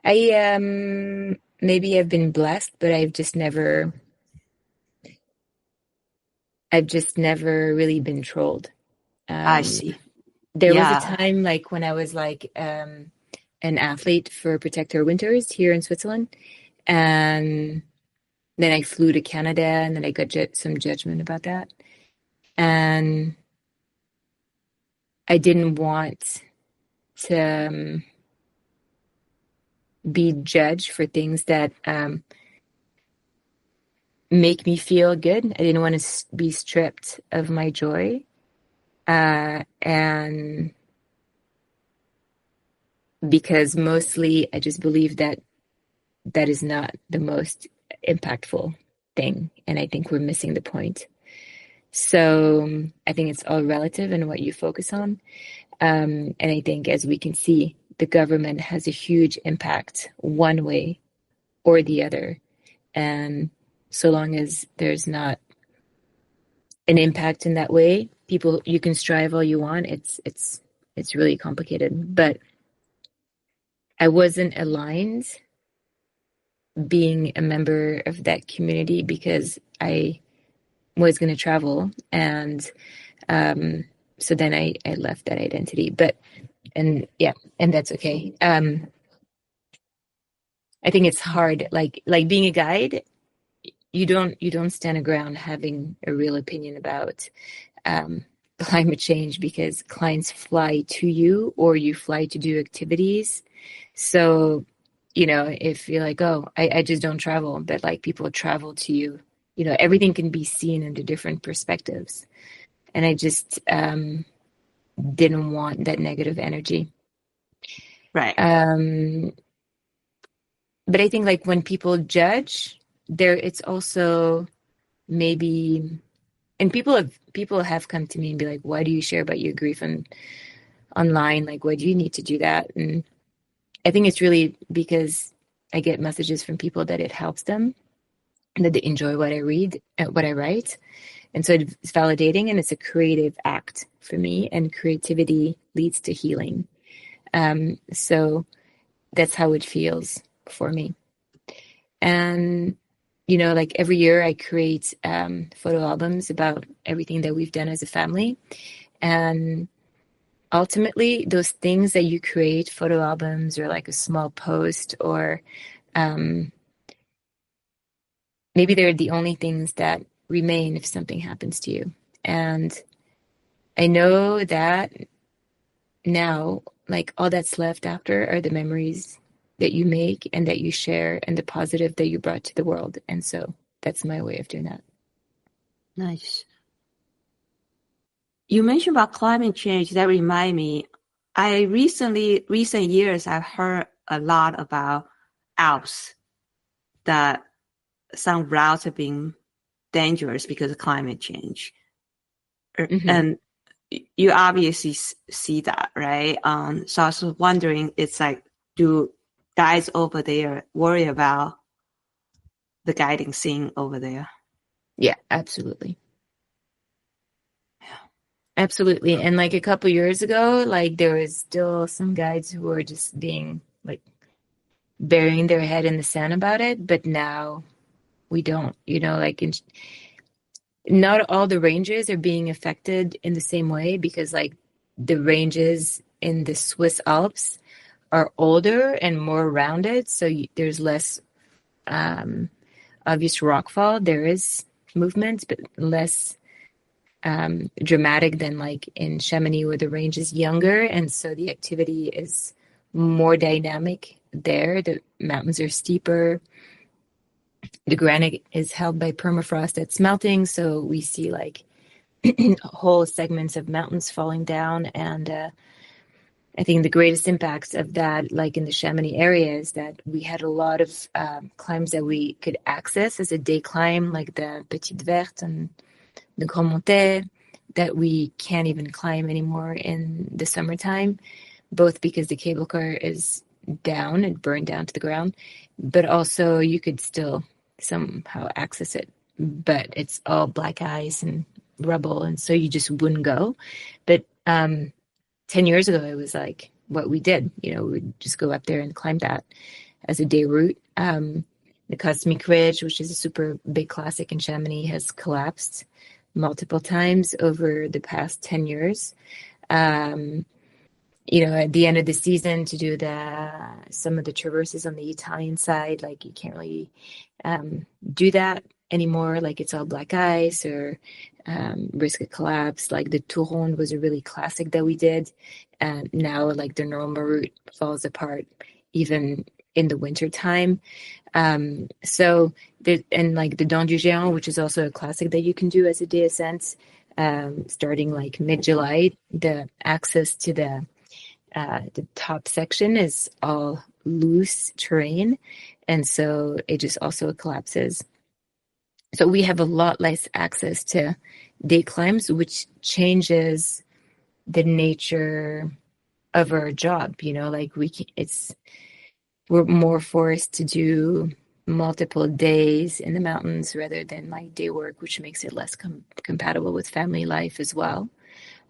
I maybe I've been blessed, but I've just never really been trolled. I see. There was a Yeah. time like when I was like an athlete for Protector Winters here in Switzerland, and then I flew to Canada, and then I got some judgment about that, and I didn't want to be judged for things that make me feel good. I didn't want to be stripped of my joy. And because mostly I just believe that that is not the most impactful thing. And I think we're missing the point. So I think it's all relative in what you focus on. And I think, as we can see, the government has a huge impact one way or the other. And so long as there's not an impact in that way, people, you can strive all you want. It's really complicated. But I wasn't aligned being a member of that community because I was going to travel, and so then I left that identity. And that's okay. I think it's hard, like being a guide. You don't stand a ground having a real opinion about climate change because clients fly to you or you fly to do activities. So, if you're like, oh, I just don't travel, but like people travel to you, everything can be seen under different perspectives. And I just didn't want that negative energy. Right. But I think like when people judge, it's also maybe, and people have come to me and be like, why do you share about your grief online? Like, why do you need to do that? And I think it's really because I get messages from people that it helps them and that they enjoy what I read and what I write. And so it's validating, and it's a creative act for me, and creativity leads to healing. So that's how it feels for me. And, like every year I create photo albums about everything that we've done as a family. And ultimately, those things that you create, photo albums or like a small post, or maybe they're the only things that remain if something happens to you. And I know that now, like all that's left after are the memories that you make and that you share and the positive that you brought to the world. And so that's my way of doing that. Nice. You mentioned about climate change. That remind me, recent years, I've heard a lot about Alps, that some routes have been dangerous because of climate change. And you obviously see that, right? So I was wondering, it's like, do guides over there worry about the guiding scene over there? Yeah, absolutely. Absolutely. And like a couple years ago, like there was still some guides who were just being like burying their head in the sand about it. But now we don't, like not all the ranges are being affected in the same way, because like the ranges in the Swiss Alps are older and more rounded. So there's less obvious rockfall. There is movement, but less dramatic than like in Chamonix, where the range is younger, and so the activity is more dynamic there. The mountains are steeper. The granite is held by permafrost that's melting, so we see like whole segments of mountains falling down. And I think the greatest impacts of that, like in the Chamonix area, is that we had a lot of climbs that we could access as a day climb, like the Petite Verte and the Grand Montet, that we can't even climb anymore in the summertime, both because the cable car is down and burned down to the ground, but also you could still somehow access it, but it's all black ice and rubble, and so you just wouldn't go. But 10 years ago, it was like what we did. We'd just go up there and climb that as a day route. The Cosmic Ridge, which is a super big classic in Chamonix, has collapsed multiple times over the past 10 years. At the end of the season, to do some of the traverses on the Italian side, like you can't really do that anymore. Like it's all black ice or risk a collapse. Like the Touron was a really classic that we did. And now like the normal route falls apart even in the winter time. And like the Dent du Géant, which is also a classic that you can do as a day ascent, starting like mid-July, the access to the top section is all loose terrain, and so it just also collapses. So we have a lot less access to day climbs, which changes the nature of our job. Like we're more forced to do multiple days in the mountains rather than like day work, which makes it less compatible with family life as well.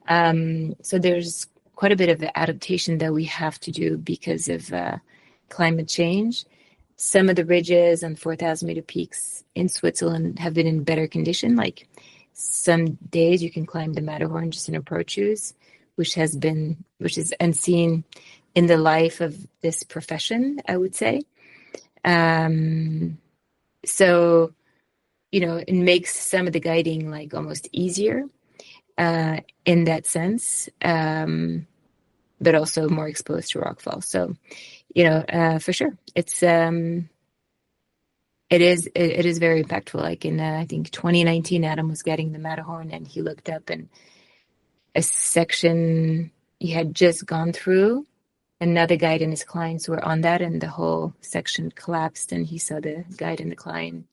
So there's quite a bit of adaptation that we have to do because of climate change. Some of the ridges and 4,000 meter peaks in Switzerland have been in better condition. Like some days you can climb the Matterhorn just in approach shoes, which is unseen in the life of this profession, I would say. So, it makes some of the guiding like almost easier in that sense, but also more exposed to rockfall. So, for sure, it is very impactful. Like in I think 2019, Adam was getting the Matterhorn, and he looked up, and a section he had just gone through, another guide and his clients were on that, and the whole section collapsed, and he saw the guide and the client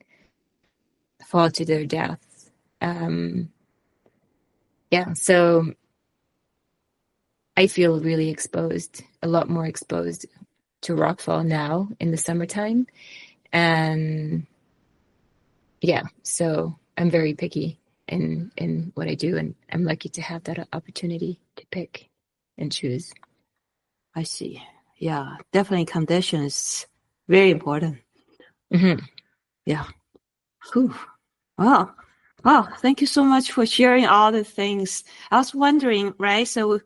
fall to their death. So I feel really exposed, a lot more exposed to rockfall now in the summertime. And so I'm very picky in what I do, and I'm lucky to have that opportunity to pick and choose. I see. Yeah, definitely conditions very important. Mm-hmm. Yeah. Whew. Wow. Wow. Thank you so much for sharing all the things. I was wondering, right? So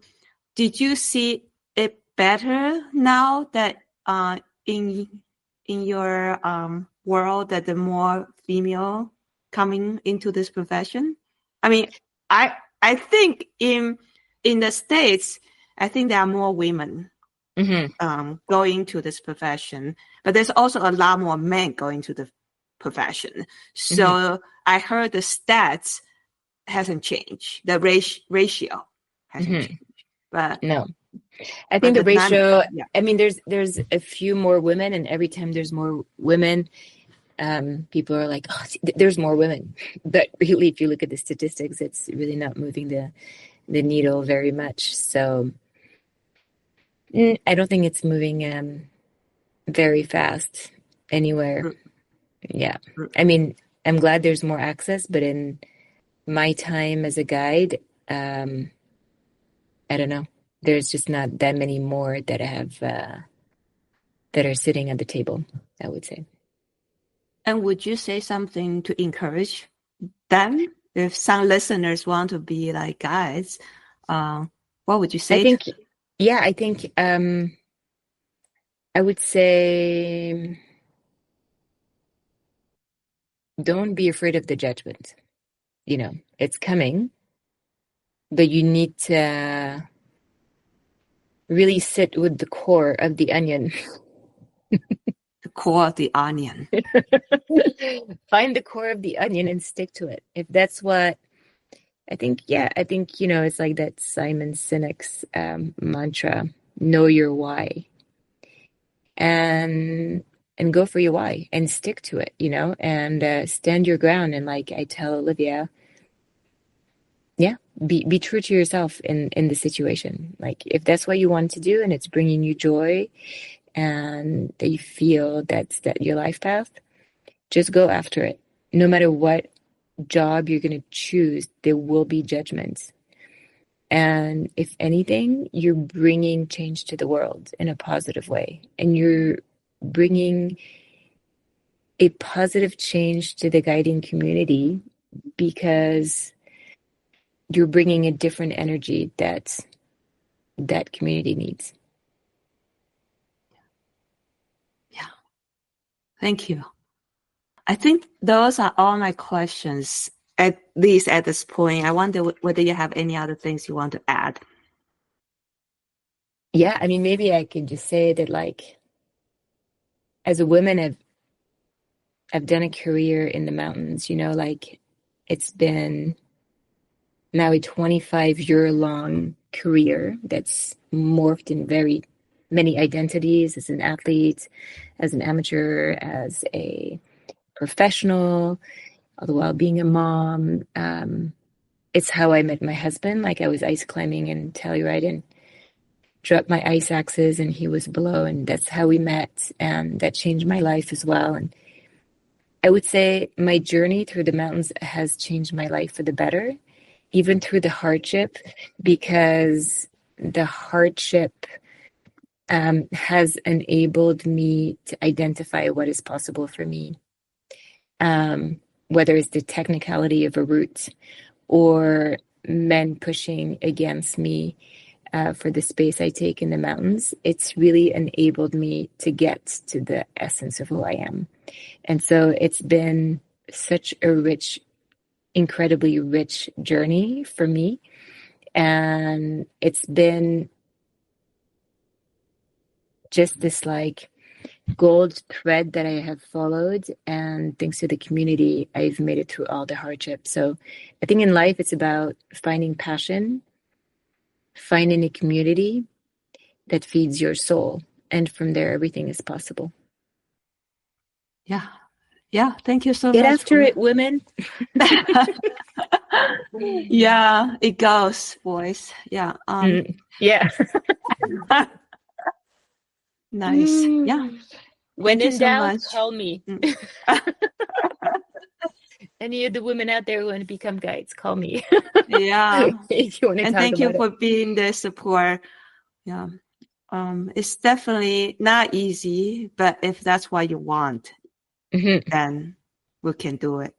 did you see it better now that in your world that the more female coming into this profession? I mean, I think in the States, I think there are more women going to this profession, but there's also a lot more men going to the profession. So I heard the stats hasn't changed. The ratio hasn't changed. But no. I think the ratio, yeah. I mean, there's a few more women, and every time there's more women, people are like, oh, see, there's more women. But really, if you look at the statistics, it's really not moving the needle very much. So I don't think it's moving very fast anywhere. Yeah. I mean, I'm glad there's more access, but in my time as a guide, I don't know. There's just not that many more that I have that are sitting at the table, I would say. And would you say something to encourage them? If some listeners want to be like guides, what would you say? I think I would say don't be afraid of the judgment. You know, it's coming, but you need to really sit with the core of the onion. The core of the onion. Find the core of the onion and stick to it. If that's what I think, it's like that Simon Sinek's mantra, know your why. And go for your why and stick to it, and stand your ground. And like I tell Olivia, be true to yourself in the situation. Like if that's what you want to do and it's bringing you joy and that you feel that your life path, just go after it. No matter what job you're going to choose, there will be judgments. And if anything, you're bringing change to the world in a positive way. And you're bringing a positive change to the guiding community because you're bringing a different energy that community needs. Yeah. Thank you. I think those are all my questions, at least at this point. I wonder whether you have any other things you want to add. Yeah, I mean, maybe I can just say that, like, as a woman, I've done a career in the mountains, like it's been now a 25-year-long career that's morphed in very many identities as an athlete, as an amateur, as a professional, all the while being a mom. It's how I met my husband. Like I was ice climbing in Telluride and dropped my ice axes and he was below, and that's how we met, and that changed my life as well. And I would say my journey through the mountains has changed my life for the better, even through the hardship, because the hardship has enabled me to identify what is possible for me. Whether it's the technicality of a route or men pushing against me for the space I take in the mountains, it's really enabled me to get to the essence of who I am. And so it's been such a rich, incredibly rich journey for me. And it's been just this like gold thread that I have followed, and thanks to the community, I've made it through all the hardships. So I think in life, it's about finding passion, finding a community that feeds your soul. And from there, everything is possible. Yeah. Yeah. Thank you so Get much. Get after it, women. Yeah, it goes, boys. Yeah. Yeah. Nice. Yeah. When Thank you in so doubt, much. call me. Any of the women out there who want to become guides, call me. Yeah. If you want to and talk thank you about for being the support. Yeah. It's definitely not easy, but if that's what you want, then we can do it.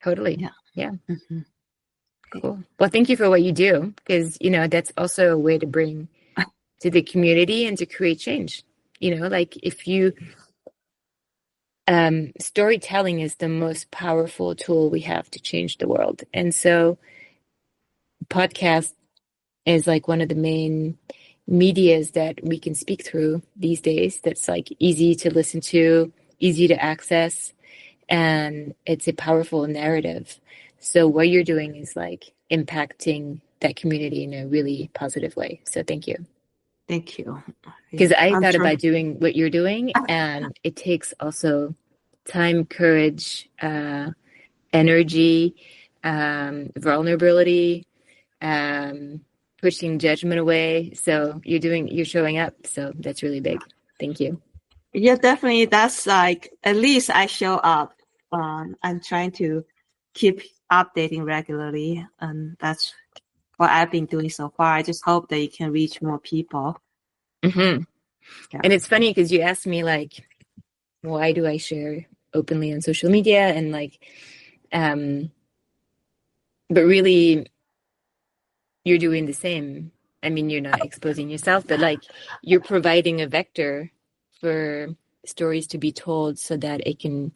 Totally. Yeah. Cool. Well, thank you for what you do, because, that's also a way to bring to the community and to create change. Like if you, storytelling is the most powerful tool we have to change the world. And so podcast is like one of the main medias that we can speak through these days. That's like easy to listen to, easy to access, and it's a powerful narrative. So what you're doing is like impacting that community in a really positive way. So thank you. Thank you. Because Yeah, I I'm thought sure. about doing what you're doing, and it takes also time, courage, energy, vulnerability, pushing judgment away. So you're showing up. So that's really big. Thank you. Yeah, definitely. That's like, at least I show up. I'm trying to keep updating regularly, and that's what I've been doing so far. I just hope that you can reach more people. Mm-hmm. Yeah. And it's funny because you asked me like, why do I share openly on social media? And like, but really you're doing the same. I mean, you're not exposing yourself, but like you're providing a vector for stories to be told so that it can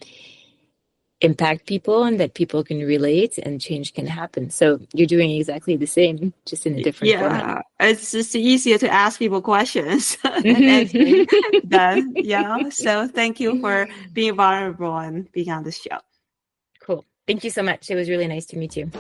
impact people and that people can relate and change can happen. So you're doing exactly the same, just in a different format. It's just easier to ask people questions than answering Mm-hmm. them. Yeah. So thank you for being vulnerable and being on the show. Cool. Thank you so much. It was really nice to meet you.